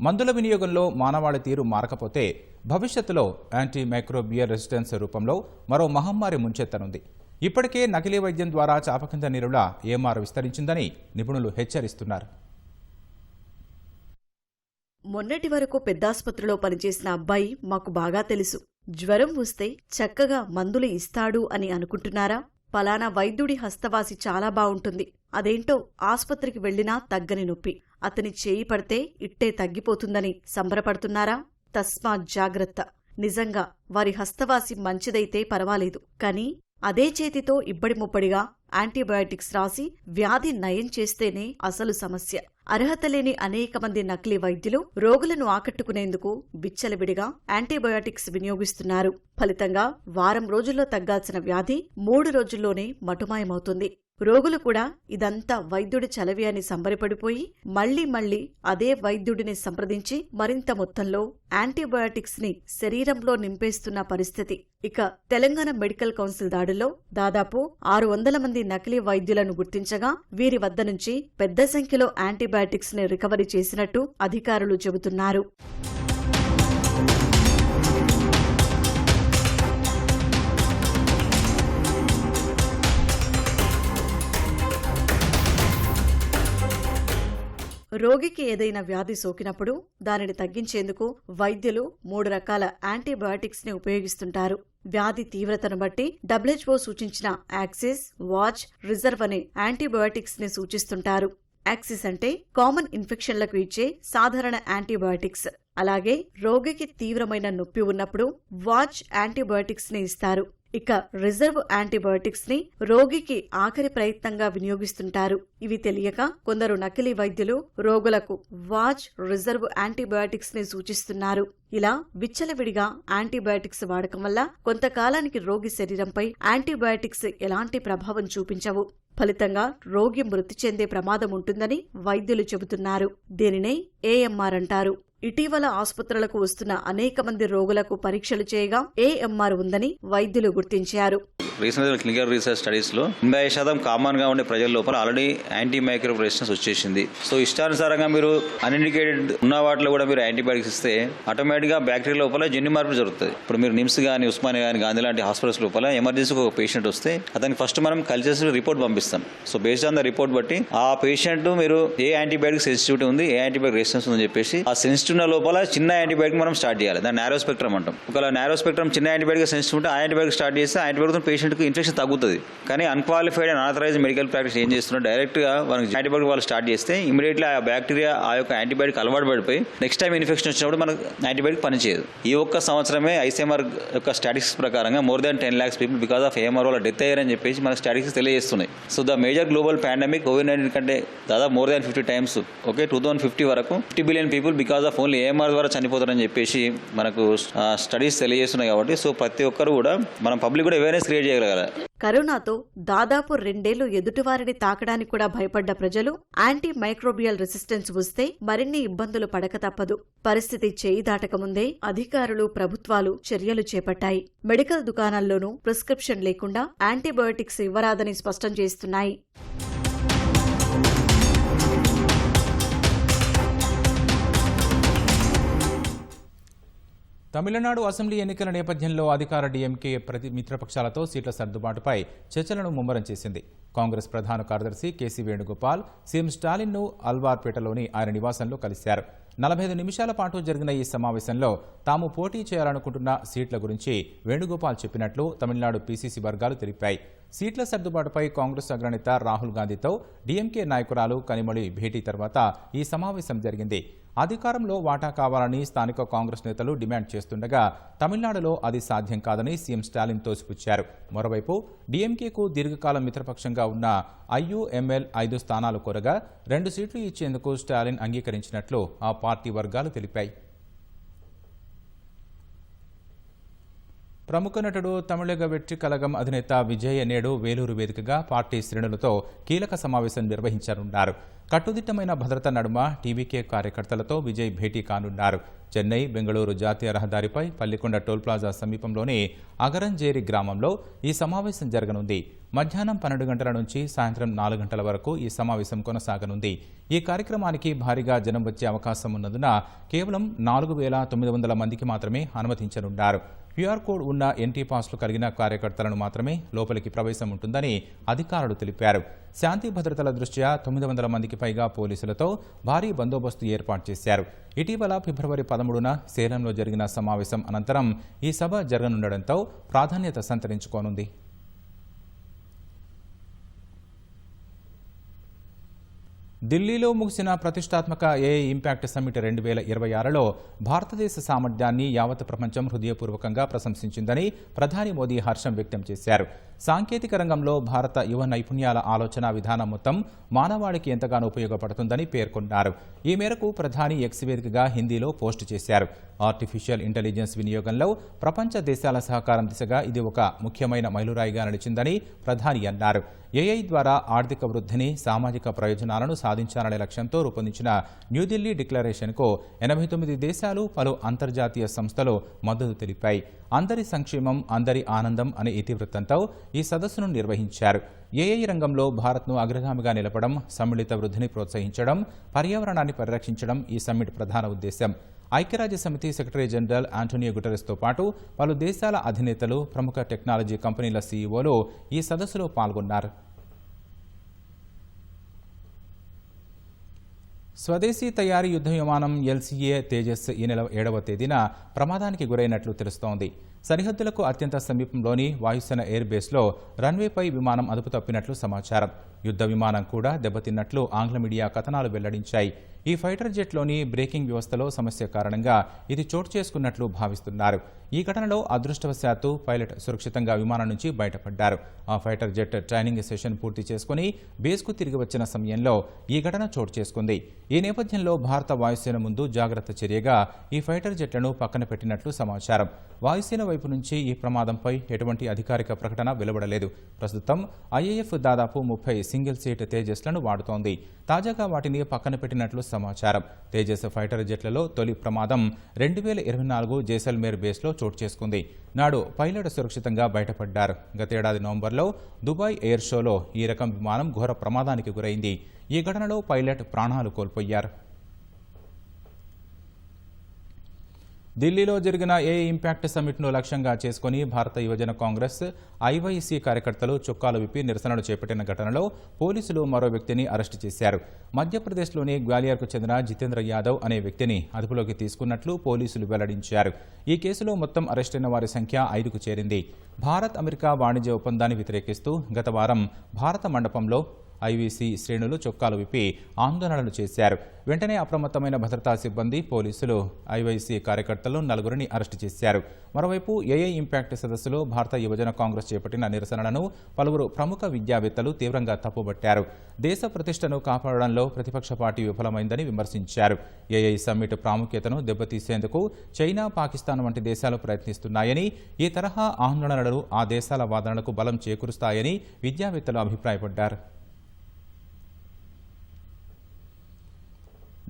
మందుల వినియోగంలో మానవాళి తీరు మారకపోతే భవిష్యత్తులో యాంటీ మైక్రోబియల్ రెసిస్టెన్స్ రూపంలో మరో మహమ్మారి ముంచెత్తనుంది. ఇప్పటికే నకిలీ వైద్యం ద్వారా చాపకింద నీరులా ఏమార్ విస్తరించిందని నిపుణులు హెచ్చరిస్తున్నారు. మొన్నటి వరకు పెద్దాసుపత్రిలో పనిచేసిన అబ్బాయి మాకు బాగా తెలుసు. జ్వరం వస్తే చక్కగా మందులు ఇస్తాడు అని అనుకుంటున్నారా? పలానా వైద్యుడి హస్తవాసి చాలా బావుంటుంది, అదేంటో ఆస్పత్రికి వెళ్లినా తగ్గని నొప్పి, అతని చేయి పడితే ఇట్టే తగ్గిపోతుందని సంబరపడుతున్నారా? తస్మాత్ జాగ్రత్త. నిజంగా వారి హస్తవాసి మంచిదైతే పర్వాలేదు, కానీ అదే చేతితో ఇబ్బడి ముబ్బడిగా యాంటీబయాటిక్స్ రాసి వ్యాధి నయం చేస్తేనే అసలు సమస్య. అర్హత లేని అనేక మంది నకిలీ వైద్యులు రోగులను ఆకట్టుకునేందుకు విచ్చలవిడిగా యాంటీబయాటిక్స్ వినియోగిస్తున్నారు. ఫలితంగా వారం రోజుల్లో తగ్గాల్సిన వ్యాధి 3 రోజుల్లోనే మటుమాయమవుతుంది. రోగులు కూడా ఇదంతా వైద్యుడి చలవి అని సంబరపడిపోయి మళ్లీ అదే వైద్యుడిని సంప్రదించి మరింత మొత్తంలో యాంటీబయాటిక్స్ ని శరీరంలో నింపేస్తున్న పరిస్థితి. ఇక తెలంగాణ మెడికల్ కౌన్సిల్ దాడుల్లో దాదాపు 600 మంది నకిలీ వైద్యులను గుర్తించగా వీరి వద్ద నుంచి పెద్ద సంఖ్యలో యాంటీబయాటిక్స్ ని రికవరీ చేసినట్టు అధికారులు చెబుతున్నారు. రోగికి ఏదైనా వ్యాధి సోకినప్పుడు దానిని తగ్గించేందుకు వైద్యులు 3 రకాల యాంటీబయాటిక్స్ ని ఉపయోగిస్తుంటారు. వ్యాధి తీవ్రతను బట్టి WHO సూచించిన యాక్సిస్, వాచ్, రిజర్వ్ అనే యాంటీబయాటిక్స్ ని సూచిస్తుంటారు. యాక్సిస్ అంటే కామన్ ఇన్ఫెక్షన్లకు ఇచ్చే సాధారణ యాంటీబయాటిక్స్. అలాగే రోగికి తీవ్రమైన నొప్పి ఉన్నప్పుడు వాచ్ యాంటీబయాటిక్స్ ని ఇస్తారు. ఇక రిజర్వ్ యాంటీబయాటిక్స్ ని రోగికి ఆఖరి ప్రయత్నంగా వినియోగిస్తుంటారు. ఇవి తెలియక కొందరు నకిలీ వైద్యులు రోగులకు వాచ్, రిజర్వ్ యాంటీబయాటిక్స్ ని సూచిస్తున్నారు. ఇలా విచ్చలవిడిగా యాంటీబయాటిక్స్ వాడకం వల్ల కొంతకాలానికి రోగి శరీరంపై యాంటీబయాటిక్స్ ఎలాంటి ప్రభావం చూపించవు. ఫలితంగా రోగి మృతి చెందే ప్రమాదం ఉంటుందని వైద్యులు చెబుతున్నారు. దీనినే AMR అంటారు. ఇటీవల ఆసుపత్రులకు వస్తున్న అనేక మంది రోగులకు పరీక్షలు చేయగా AMR ఉందని వైద్యులు గుర్తించారు. రీసెంట్ క్లినికల్ రీసెర్చ్ స్టడీస్ లో 80% కామన్ గా ఉండే ప్రజల లోపల ఆల్రెడీ యాంటీ మైక్రోబ్ రెసిస్టెన్స్ వచ్చేసింది. సో ఇష్టానుసారంగా మీరు అన్ఇండికేటెడ్ ఉన్న వాటిలో కూడా మీరు యాంటీబయాటిక్స్ ఇస్తే ఆటోమేటిక్ గా బ్యాక్టీరియా లోపల జన్యు మార్పు జరుగుతుంది. ఇప్పుడు మీరు నిమ్స్ గానీ, ఉస్మానియా గానీ, గాంధీ లాంటి హాస్పిటల్స్ లోపల ఎమర్జెన్సీ ఒక పేషెంట్ వస్తే అతనికి ఫస్ట్ మనం కల్చర్స్ రిపోర్ట్ పంపిస్తాం. So based on the report బట్టి ఆ పేషెంట్ మీరు ఏ యాంటీబయాటిక్ సెన్సిటివిటీ ఉంది, ఏ యాంటీబయాటిక్ రెసిస్టెన్స్ ఉందని చెప్పేసి ఆ సెన్సిటివ్ లోపల చిన్న యాంటీబయాటిక్ మనం స్టార్ట్ చేయాలి. దాన్ని నారో స్పెక్ట్రమ్ అంటాం. ఒకవేళ నారో స్పెక్ట్రమ్ చిన్న యాంటీబయాటిక్ సెన్సిటివ్ ఉంటే ఆ యాంటీబయాటిక్ స్టార్ట్ చేస్తే ఆ యాంటీబయాటిక్ పేషెంట్ కి ఇన్ఫెక్షన్ తగ్గుతుంది. కానీ unqualified and unauthorised medical practice ఏం చేస్తున్నారు, డైరెక్ట్ గా మనకి యాంటీబయాటిక్ వాళ్ళు స్టార్ట్ చేస్తే ఇమీడియట్లీ ఆ బ్యాక్టీరియా ఆ యొక్క యాంటీబయాటిక్ అలవాటు పడిపోయి నెక్స్ట్ టైం ఇన్ఫెక్షన్ వచ్చినప్పుడు మనకు యాంటీబయాటిక్ పనిచేయదు. ఈ ఒక్క సంవత్సరమే ICMR యొక్క స్టాటిస్టిక్స్ ప్రకారంగా more than 10 lakhs people because of AMR వల్ల డెత్ అయ్యారని చెప్పేసి మన స్టాటిస్టిక్స్ తెలియజేస్తున్నాయి. So the major global pandemic COVID-19 కంటే దాదాపు more than 50 times 2050 వరకు 50 billion people because of only AMR ద్వారా చనిపోతారని చెప్పేసి మనకు స్టడీస్ తెలియజేస్తున్నాయి. కాబట్టి సో ప్రతి ఒక్కరు కూడా మనం పబ్లిక్ కూడా అవేర్నెస్ క్రియేట్ చేయగలగాలి. కరోనాతో దాదాపు 2 ఏళ్లు ఎదుటివారిని తాకడానికి కూడా భయపడ్డ ప్రజలు యాంటీ మైక్రోబియల్ రెసిస్టెన్స్ వస్తే మరిన్ని ఇబ్బందులు పడక తప్పదు. పరిస్థితి చేయి దాటకముందే అధికారులు, ప్రభుత్వాలు చర్యలు చేపట్టాయి. మెడికల్ దుకాణాల్లోనూ ప్రిస్క్రిప్షన్ లేకుండా యాంటీబయోటిక్స్ ఇవ్వరాదని స్పష్టం చేస్తున్నాయి. తమిళనాడు అసెంబ్లీ ఎన్నికల నేపథ్యంలో అధికార డీఎంకే మిత్రపక్షాలతో సీట్ల సర్దుబాటుపై చర్చలను ముమ్మరం చేసింది. కాంగ్రెస్ ప్రధాన కార్యదర్శి కేసీ వేణుగోపాల్ సీఎం స్టాలిన్ను అల్వార్పేటలోని ఆయన నివాసంలో కలిశారు. 45 నిమిషాల పాటు జరిగిన ఈ సమావేశంలో తాము పోటీ చేయాలనుకుంటున్న సీట్ల గురించి వేణుగోపాల్ చెప్పినట్లు తమిళనాడు పీసీసీ వర్గాలు తెలిపాయి. సీట్ల సర్దుబాటుపై కాంగ్రెస్ అగ్రనేత రాహుల్ గాంధీతో డీఎంకే నాయకురాలు కనిమొళి భేటీ తర్వాత ఈ సమావేశం జరిగింది. అధికారంలో వాటా కావాలని స్థానిక కాంగ్రెస్ నేతలు డిమాండ్ చేస్తుండగా తమిళనాడులో అది సాధ్యం కాదని సీఎం స్టాలిన్ తోసిపుచ్చారు. మరోవైపు డీఎంకేకు దీర్ఘకాలం మిత్రపక్షంగా ఉన్న ఐయుఎంఎల్ 5 స్థానాలు కోరగా 2 సీట్లు ఇచ్చేందుకు స్టాలిన్ అంగీకరించినట్లు ఆ పార్టీ వర్గాలు తెలిపాయి. ప్రముఖ నటుడు తమిళగ వెట్రి కలగం అధినేత విజయ్ నేడు వేలూరు వేదికగా పార్టీ శ్రేణులతో కీలక సమావేశం నిర్వహించనున్నారు. కట్టుదిట్టమైన భద్రత నడుమ టీవీకే కార్యకర్తలతో విజయ్ భేటీ కానున్నారు. చెన్నై బెంగళూరు జాతీయ రహదారిపై పల్లికొండ టోల్ ప్లాజా సమీపంలోని అగరంజేరి గ్రామంలో ఈ సమావేశం జరగనుంది. మధ్యాహ్నం 12 గంటల నుంచి సాయంత్రం 4 గంటల వరకు ఈ సమావేశం కొనసాగనుంది. ఈ కార్యక్రమానికి భారీగా జనం వచ్చే అవకాశం ఉన్నందున కేవలం 4,900 మందికి మాత్రమే అనుమతించనున్నారు. క్యూఆర్ కోడ్ ఉన్న ఎన్టీ పాస్లు కలిగిన కార్యకర్తలను మాత్రమే లోపలికి ప్రవేశం ఉంటుందని అధికారులు తెలిపారు. శాంతి భద్రతల దృష్ట్యా 900 మందికి పైగా పోలీసులతో భారీ బందోబస్తు ఏర్పాటు చేశారు. ఇటీవల ఫిబ్రవరి 13న సేలంలో జరిగిన సమావేశం అనంతరం ఈ సభ జరగనుండటంతో ప్రాధాన్యత సంతరించుకోనుంది. ఢిల్లీలో ముగిసిన ప్రతిష్టాత్మక ఏఐ ఇంపాక్ట్ సమ్మిట్ 2026లో భారతదేశ సామర్థ్యాన్ని యావత్ ప్రపంచం హృదయపూర్వకంగా ప్రశంసించిందని ప్రధాని మోదీ హర్షం వ్యక్తం చేశారు. సాంకేతిక రంగంలో భారత యువ నైపుణ్యాల ఆలోచన విధానం మొత్తం మానవాళికి ఎంతగానో ఉపయోగపడుతుందని పేర్కొన్నారు. ఈ మేరకు ప్రధాని ఎక్స్ వేదికగా హిందీలో పోస్టు చేశారు. ఆర్టిఫిషియల్ ఇంటెలిజెన్స్ వినియోగంలో ప్రపంచ దేశాల సహకారం దిశగా ఇది ఒక ముఖ్యమైన మైలురాయిగా నిలిచిందని ప్రధాని అన్నారు. ఏఐ ద్వారా ఆర్థిక వృద్ధిని, సామాజిక ప్రయోజనాలను సాధించాలనే లక్ష్యంతో రూపొందించిన న్యూఢిల్లీ డిక్లరేషన్కు 89 దేశాలు, పలు అంతర్జాతీయ సంస్థలు మద్దతు తెలిపాయి. అందరి సంక్షేమం, అందరి ఆనందం అనే ఇతివృత్తంతో ఈ సదస్సును నిర్వహించారు. ఏఐ రంగంలో భారత్ను అగ్రగామిగా నిలపడం, సమ్మిళిత వృద్ధిని ప్రోత్సహించడం, పర్యావరణాన్ని పరిరక్షించడం ఈ సమ్మిట్ ప్రధాన ఉద్దేశం. ఐక్యరాజ్య సమితి సెక్రటరీ జనరల్ ఆంటోనియో గుటెరెస్తో పాటు పలు దేశాల అధినేతలు, ప్రముఖ టెక్నాలజీ కంపెనీల సీఈఓలు ఈ సదస్సులో పాల్గొన్నారు. స్వదేశీ తయారీ యుద్ధ విమానం ఎల్సీఏ తేజస్ ఈ నెల 7వ తేదీన ప్రమాదానికి గురైనట్లు తెలుస్తోంది. సరిహద్దులకు అత్యంత సమీపంలోని వాయుసేన ఎయిర్ బేస్లో రన్వేపై విమానం అదుపు తప్పినట్లు సమాచారం. యుద్ధ విమానం కూడా దెబ్బతిన్నట్లు ఆంగ్ల మీడియా కథనాలు వెల్లడించాయి. ఈ ఫైటర్ జెట్లోని బ్రేకింగ్ వ్యవస్థలో సమస్య కారణంగా ఇది చోటు చేసుకున్నట్లు భావిస్తున్నారు. ఈ ఘటనలో అదృష్టవశాత్తు పైలట్ సురక్షితంగా విమానం నుంచి బయటపడ్డారు. ఆ ఫైటర్ జెట్ ట్రైనింగ్ సెషన్ పూర్తి చేసుకుని బేస్కు తిరిగి వచ్చిన సమయంలో ఈ ఘటన చోటు చేసుకుంది. ఈ నేపథ్యంలో భారత వాయుసేన ముందు జాగ్రత్త చర్యగా ఈ ఫైటర్ జెట్లను పక్కన పెట్టినట్లు సమాచారం. వాయుసేన వైపు నుంచి ఈ ప్రమాదంపై ఎటువంటి అధికారిక ప్రకటన వెలువడలేదు. ప్రస్తుతం ఐఏఎఫ్ దాదాపు 30 సింగిల్ సీట్ తేజస్లను వాడుతోంది. తాజాగా వాటిని పక్కన పెట్టినట్లు సమాచారం. తేజస్ ఫైటర్ జెట్లలో తొలి ప్రమాదం 2024 జైసల్మేర్ బేస్లో చోటు చేసుకుంది. నాడు పైలట్ సురక్షితంగా బయటపడ్డారు. గతేడాది నవంబర్లో దుబాయ్ ఎయిర్ షోలో ఈ రకం విమానం ఘోర ప్రమాదానికి గురైంది. ఈ ఘటనలో పైలట్ ప్రాణాలు కోల్పోయారు. ఢిల్లీలో జరిగిన ఏఐ ఇంపాక్ట్ సమ్మిట్ను లక్ష్యంగా చేసుకుని భారత యువజన కాంగ్రెస్ ఐవైసీ కార్యకర్తలు చొక్కాలు విప్పి నిరసనలు చేపట్టిన ఘటనలో పోలీసులు మరో వ్యక్తిని అరెస్టు చేశారు. మధ్యప్రదేశ్లోని గ్వాలియర్కు చెందిన జితేంద్ర యాదవ్ అనే వ్యక్తిని అదుపులోకి తీసుకున్నట్లు పోలీసులు వెల్లడించారు. ఈ కేసులో మొత్తం అరెస్టైన వారి సంఖ్య 5కు చేరింది. భారత్ అమెరికా వాణిజ్య ఒప్పందాన్ని వ్యతిరేకిస్తూ గత వారం భారత మండపంలో ఐవీసీ శ్రేణులు చొక్కాలు విప్పి ఆందోళనలు చేశారు. వెంటనే అప్రమత్తమైన భద్రతా సిబ్బంది, పోలీసులు ఐవైసీ కార్యకర్తలు 4గురిని అరెస్టు చేశారు. మరోవైపు ఏఐ ఇంపాక్ట్ సదస్సులో భారత యువజన కాంగ్రెస్ చేపట్టిన నిరసనలను పలువురు ప్రముఖ విద్యావేత్తలు తీవ్రంగా తప్పుబట్టారు. దేశ ప్రతిష్టను కాపాడడంలో ప్రతిపక్ష పార్టీ విఫలమైందని విమర్శించారు. ఏఐ సమ్మిట్ ప్రాముఖ్యతను దెబ్బతీసేందుకు చైనా, పాకిస్తాన్ వంటి దేశాలు ప్రయత్నిస్తున్నాయని, ఈ తరహా ఆందోళనలు ఆ దేశాల వాదనలకు బలం చేకూరుస్తాయని విద్యావేత్తలు అభిప్రాయపడ్డారు.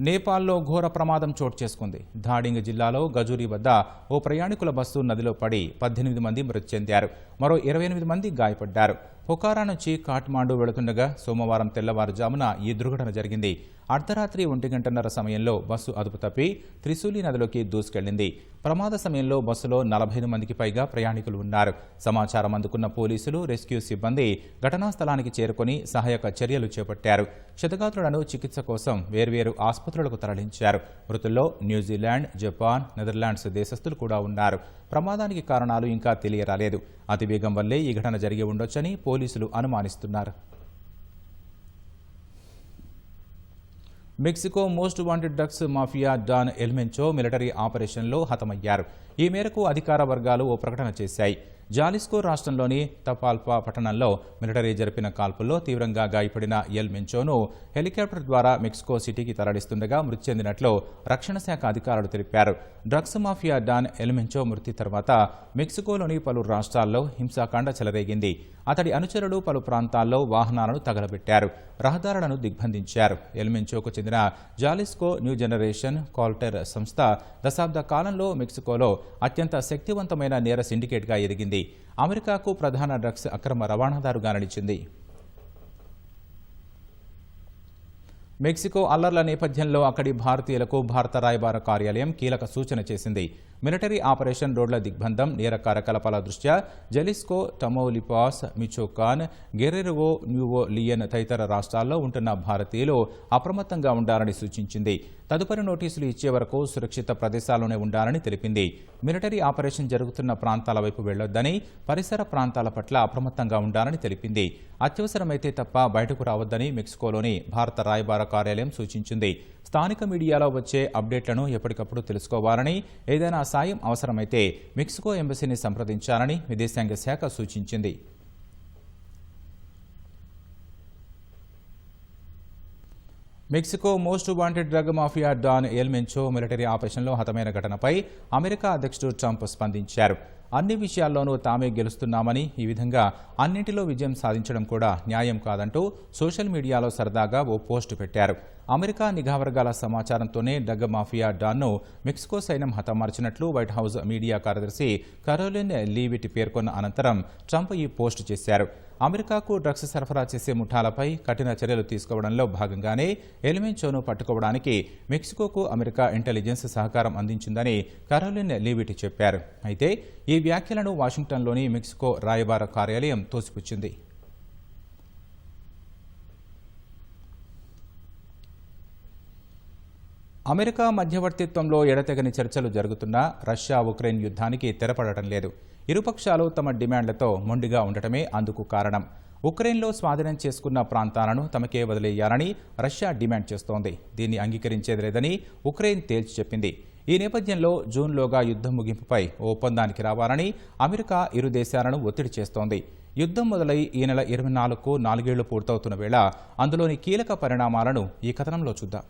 నేపాల్లో ఘోర ప్రమాదం చోటు చేసుకుంది. ధాడింగ్ జిల్లాలో గజూరి వద్ద ఓ ప్రయాణికుల బస్సు నదిలో పడి 18 మంది మృతి చెందారు. మరో 28 మంది గాయపడ్డారు. పొఖారా నుంచి కాఠ్మాండు వెళుతుండగా సోమవారం తెల్లవారుజామున ఈ దుర్ఘటన జరిగింది. అర్ధరాత్రి 1:30 సమయంలో బస్సు అదుపు తప్పి త్రిశూలి నదిలోకి దూసుకెళ్లింది. ప్రమాద సమయంలో బస్సులో 45 మందికి పైగా ప్రయాణికులు ఉన్నారు. సమాచారం అందుకున్న పోలీసులు, రెస్క్యూ సిబ్బంది ఘటనా స్థలానికి చేరుకుని సహాయక చర్యలు చేపట్టారు. క్షతగాత్రులను చికిత్స కోసం వేర్వేరు ఆసుపత్రులకు తరలించారు. మృతుల్లో న్యూజిలాండ్, జపాన్, నెదర్లాండ్స్ దేశస్థులు కూడా ఉన్నారు. ప్రమాదానికి కారణాలు ఇంకా తెలియరాలేదు. అతివేగం వల్లే ఈ ఘటన జరిగి ఉండొచ్చని పోలీసులు అనుమానిస్తున్నారు. Mexico most wanted drugs mafia don El Mencho military ఆపరేషన్లో హతమయ్యారు. ఈ మేరకు అధికార వర్గాలు ఓ ప్రకటన చేశాయి. జాలిస్కో రాష్ట్రంలోని తపాల్పా పట్టణంలో మిలిటరీ జరిపిన కాల్పుల్లో తీవ్రంగా గాయపడిన ఎల్ మెంచోను హెలికాప్టర్ ద్వారా మెక్సికో సిటీకి తరలిస్తుండగా మృతి చెందినట్లు రక్షణ శాఖ అధికారులు తెలిపారు. డ్రగ్స్ మాఫియా డాన్ ఎల్ మెంచో మృతి తర్వాత మెక్సికోలోని పలు రాష్ట్రాల్లో హింసాకాండ చెలరేగింది. అతడి అనుచరులు పలు ప్రాంతాల్లో వాహనాలను తగలబెట్టారు, రహదారులను దిగ్బంధించారు. ఎల్ మెంచోకు చెందిన జాలిస్కో న్యూ జనరేషన్ కాల్టర్ సంస్థ దశాబ్ద కాలంలో మెక్సికోలో అత్యంత శక్తివంతమైన నేర సిండికేట్గా ఎదిగింది. అమెరికాకు ప్రధాన డ్రగ్స్ అక్రమ రవాణాదారుగా నడిచింది. మెక్సికో అల్లర్ల నేపథ్యంలో అక్కడి భారతీయులకు భారత రాయబార కార్యాలయం కీలక సూచన చేసింది. మిలిటరీ ఆపరేషన్ రోడ్ల దిగ్బంధం, నేర కార్యకలాపాల దృష్ట్యా జలిస్కో, టమౌలిపాస్, మిచోకాన్, గెరెరో, న్యూవో లియన్ తదితర రాష్ట్రాల్లో ఉంటున్న భారతీయులు అప్రమత్తంగా ఉండాలని సూచించింది. తదుపరి నోటీసులు ఇచ్చే వరకు సురక్షిత ప్రదేశాల్లోనే ఉండాలని తెలిపింది. మిలిటరీ ఆపరేషన్ జరుగుతున్న ప్రాంతాల వైపు వెళ్లొద్దని, పరిసర ప్రాంతాల పట్ల అప్రమత్తంగా ఉండాలని తెలిపింది. అత్యవసరమైతే తప్ప బయటకు రావద్దని మెక్సికోలోని భారత రాయబార కార్యాలయం సూచించింది. స్థానిక మీడియాలో వచ్చే అప్డేట్లను ఎప్పటికప్పుడు తెలుసుకోవాలని, ఏదైనా సాయం అవసరమైతే మెక్సికో ఎంబసీని సంప్రదించాలని విదేశాంగ శాఖ సూచించింది. Mexico most wanted drug mafia don El Mencho military ఆపరేషన్లో హతమైన ఘటనపై అమెరికా అధ్యక్షుడు ట్రంప్ స్పందించారు. అన్ని విషయాల్లోనూ తామే గెలుస్తున్నామని, ఈ విధంగా అన్నింటిలో విజయం సాధించడం కూడా న్యాయం కాదంటూ సోషల్ మీడియాలో సరదాగా ఓ పోస్టు పెట్టారు. అమెరికా నిఘా వర్గాల సమాచారంతోనే డ్రగ్ మాఫియా డాన్ను మెక్సికో సైన్యం హతమార్చినట్లు వైట్ హౌస్ మీడియా కార్యదర్శి కరోలిన్ లీవిట్ పేర్కొన్న అనంతరం ట్రంప్ ఈ పోస్టు చేశారు. అమెరికాకు డ్రగ్స్ సరఫరా చేసే ముఠాలపై కఠిన చర్యలు తీసుకోవడంలో భాగంగానే ఎల్ మెంచోను పట్టుకోవడానికి మెక్సికోకు అమెరికా ఇంటెలిజెన్స్ సహకారం అందించిందని కరోలిన్ లీవిట్ చెప్పారు. అయితే ఈ వ్యాఖ్యలను వాషింగ్టన్లోని మెక్సికో రాయబార కార్యాలయం తోసిపుచ్చింది. అమెరికా మధ్యవర్తిత్వంలో ఎడతెగని చర్చలు జరుగుతున్నా రష్యా ఉక్రెయిన్ యుద్ధానికి తెరపడటం లేదు. ఇరుపక్షాలు తమ డిమాండ్లతో మొండిగా ఉండటమే అందుకు కారణం. ఉక్రెయిన్లో స్వాధీనం చేసుకున్న ప్రాంతాలను తమకే వదిలేయాలని రష్యా డిమాండ్ చేస్తోంది. దీన్ని అంగీకరించేది లేదని ఉక్రెయిన్ తేల్చి చెప్పింది. ఈ నేపథ్యంలో జూన్లోగా యుద్ధం ముగింపుపై ఒప్పందానికి రావాలని అమెరికా ఇరు దేశాలను ఒత్తిడి చేస్తోంది. యుద్ధం మొదలై ఈ నెల 24కు 4 ఏళ్లు పూర్తవుతున్న వేళ అందులోని కీలక పరిణామాలను ఈ కథనంలో చూద్దాం.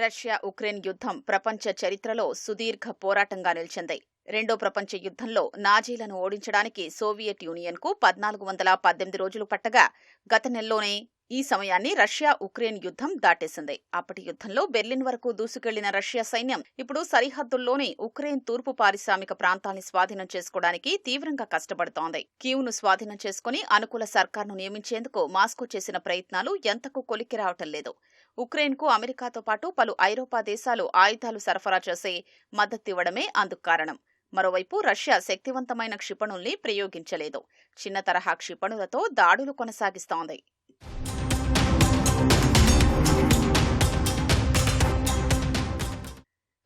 రష్యా ఉక్రెయిన్ యుద్ధం ప్రపంచ చరిత్రలో సుదీర్ఘ పోరాటంగా నిలిచింది. రెండో ప్రపంచ యుద్ధంలో నాజీలను ఓడించడానికి సోవియట్ యూనియన్కు 1418 రోజులు పట్టగా గత నెలలోనే ఈ సమయాన్ని రష్యా ఉక్రెయిన్ యుద్ధం దాటేసింది. అప్పటి యుద్ధంలో బెర్లిన్ వరకు దూసుకెళ్లిన రష్యా సైన్యం ఇప్పుడు సరిహద్దుల్లోని ఉక్రెయిన్ తూర్పు పారిశ్రామిక ప్రాంతాల్ని స్వాధీనం చేసుకోవడానికి తీవ్రంగా కష్టపడుతోంది. కీవ్ను స్వాధీనం చేసుకుని అనుకూల సర్కార్ను నియమించేందుకు మాస్కో చేసిన ప్రయత్నాలు ఎంతకు కొలిక్కి రావటం లేదు. ఉక్రెయిన్కు అమెరికాతో పాటు పలు ఐరోపా దేశాలు ఆయుధాలు సరఫరా చేసి మద్దతివ్వడమే అందుకు కారణం. మరోవైపు రష్యా శక్తివంతమైన క్షిపణుల్ని ప్రయోగించలేదు. చిన్న తరహా క్షిపణులతో దాడులు కొనసాగిస్తోంది.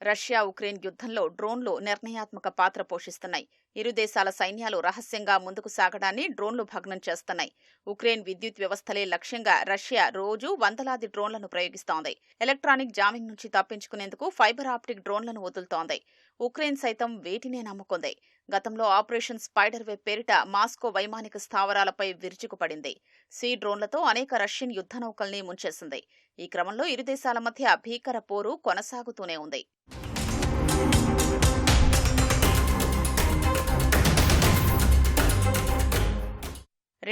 రష్యా ఉక్రెయిన్ యుద్ధంలో డ్రోన్లు నిర్ణయాత్మక పాత్ర పోషిస్తున్నాయి. ఇరు దేశాల సైన్యాలు రహస్యంగా ముందుకు సాగడాన్ని డ్రోన్లు భగ్నం చేస్తున్నాయి. ఉక్రెయిన్ విద్యుత్ వ్యవస్థలే లక్ష్యంగా రష్యా రోజు వందలాది డ్రోన్లను ప్రయోగిస్తోంది. ఎలక్ట్రానిక్ జామింగ్ నుంచి తప్పించుకునేందుకు ఫైబర్ ఆప్టిక్ డ్రోన్లను వదులుతోంది. ఉక్రెయిన్ సైతం వేటినే నమ్ముకుంది. గతంలో ఆపరేషన్ స్పైడర్ వెబ్ పేరిట మాస్కో వైమానిక స్థావరాలపై విరుచుకుపడింది. సీ డ్రోన్లతో అనేక రష్యన్ యుద్ధ నౌకల్ని ముంచేసింది. ఈ క్రమంలో ఇరు దేశాల మధ్య భీకర పోరు కొనసాగుతూనే ఉంది.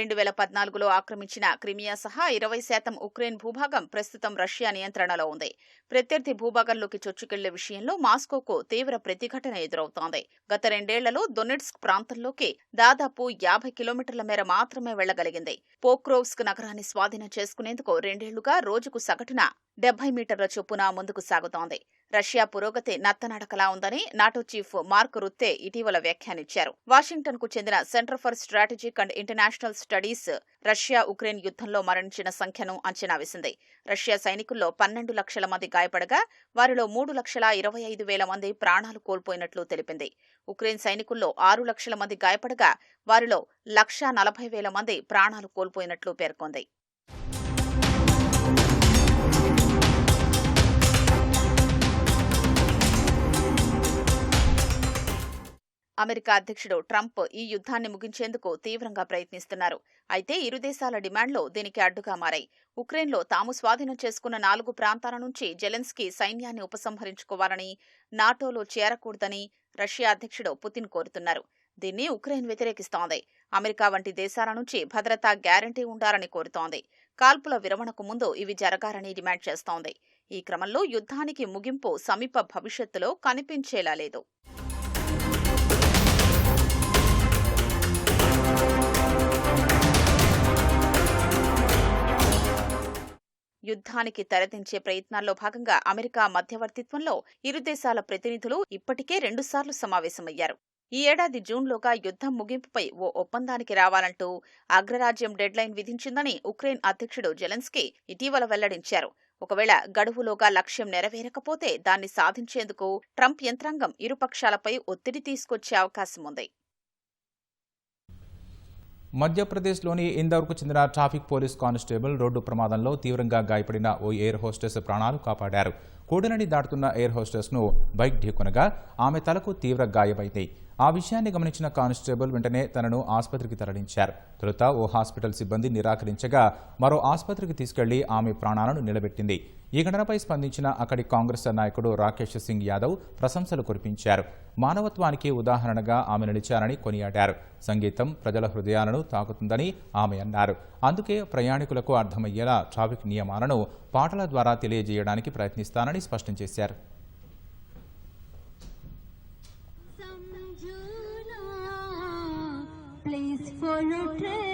2014లో ఆక్రమించిన క్రిమియా సహా 20% ఉక్రెయిన్ భూభాగం ప్రస్తుతం రష్యా నియంత్రణలో ఉంది. ప్రత్యర్థి భూభాగంలోకి చొచ్చుకెళ్లే విషయంలో మాస్కోకు తీవ్ర ప్రతిఘటన ఎదురవుతోంది. గత 2 ఏళ్లలో దొనెట్స్క్ ప్రాంతంలోకి దాదాపు 50 కిలోమీటర్ల మేర మాత్రమే వెళ్లగలిగింది. పోక్రోవ్స్క్ నగరాన్ని స్వాధీనం చేసుకునేందుకు 2 ఏళ్లుగా రోజుకు సగటున 70 మీటర్ల చొప్పున ముందుకు సాగుతోంది. రష్యా పురోగతి నత్తనడకలా ఉందని నాటో చీఫ్ మార్క్ రుత్తే ఇటీవల వ్యాఖ్యానించారు. వాషింగ్టన్ కు చెందిన centre for strategic and international studies Russia Ukraine యుద్ధంలో మరణించిన సంఖ్యను అంచనా వేసింది. రష్యా సైనికుల్లో 12 లక్షల మంది గాయపడగా వారిలో 3,25,000 మంది ప్రాణాలు కోల్పోయినట్లు తెలిపింది. ఉక్రెయిన్ సైనికుల్లో 6 లక్షల మంది గాయపడగా వారిలో 1,40,000 మంది ప్రాణాలు కోల్పోయినట్లు పేర్కొంది. అమెరికా అధ్యక్షుడు ట్రంప్ ఈ యుద్ధాన్ని ముగించేందుకు తీవ్రంగా ప్రయత్నిస్తున్నారు. అయితే ఇరు దేశాల డిమాండ్లు దీనికి అడ్డుగా మారాయి. ఉక్రెయిన్లో తాము స్వాధీనం చేసుకున్న 4 ప్రాంతాల నుంచి జెలెన్స్కీ సైన్యాన్ని ఉపసంహరించుకోవాలని, నాటోలో చేరకూడదని రష్యా అధ్యక్షుడు పుతిన్ కోరుతున్నారు. దీన్ని ఉక్రెయిన్ వ్యతిరేకిస్తోంది. అమెరికా వంటి దేశాల నుంచి భద్రతా గ్యారంటీ ఉండాలని కోరుతోంది. కాల్పుల విరమణకు ముందు ఇవి జరగాలని డిమాండ్ చేస్తోంది. ఈ క్రమంలో యుద్ధానికి ముగింపు సమీప భవిష్యత్తులో కనిపించేలా లేదు. యుద్ధానికి తెరదించే ప్రయత్నాల్లో భాగంగా అమెరికా మధ్యవర్తిత్వంలో ఇరు దేశాల ప్రతినిధులు ఇప్పటికే 2 సార్లు సమావేశమయ్యారు. ఈ ఏడాది జూన్లోగా యుద్ధం ముగింపుపై ఓ ఒప్పందానికి రావాలంటూ అగ్రరాజ్యం డెడ్లైన్ విధించిందని ఉక్రెయిన్ అధ్యక్షుడు జెలెన్స్కీ ఇటీవల వెల్లడించారు. ఒకవేళ గడువులోగా లక్ష్యం నెరవేరకపోతే దాన్ని సాధించేందుకు ట్రంప్ యంత్రాంగం ఇరుపక్షాలపై ఒత్తిడి తీసుకొచ్చే అవకాశం ఉంది. మధ్యప్రదేశ్లోని ఇందౌర్కు చెందిన ట్రాఫిక్ పోలీస్ కానిస్టేబుల్ రోడ్డు ప్రమాదంలో తీవ్రంగా గాయపడిన ఓ ఎయిర్ హోస్టెస్ ప్రాణాలు కాపాడారు. కూడలిని దాటుతున్న ఎయిర్ హోస్టెస్ను బైక్ ఢీకొనగా ఆమె తలకు తీవ్ర గాయమైంది. ఆ విషయాన్ని గమనించిన కానిస్టేబుల్ వెంటనే తనను ఆసుపత్రికి తరలించారు. తొలుత ఓ హాస్పిటల్ సిబ్బంది నిరాకరించగా మరో ఆసుపత్రికి తీసుకెళ్లి ఆమె ప్రాణాలను నిలబెట్టింది. ఈ ఘటనపై స్పందించిన అక్కడి కాంగ్రెస్ నాయకుడు రాకేష్ సింగ్ యాదవ్ ప్రశంసలు కురిపించారు. మానవత్వానికి ఉదాహరణగా ఆమె నిలిచారని కొనియాడారు. సంగీతం ప్రజల హృదయాలను తాకుతుందని ఆమె అన్నారు. అందుకే ప్రయాణికులకు అర్థమయ్యేలా ట్రాఫిక్ నియమాలను పాటల ద్వారా తెలియజేయడానికి ప్రయత్నిస్తానని స్పష్టం చేశారు. Please follow train.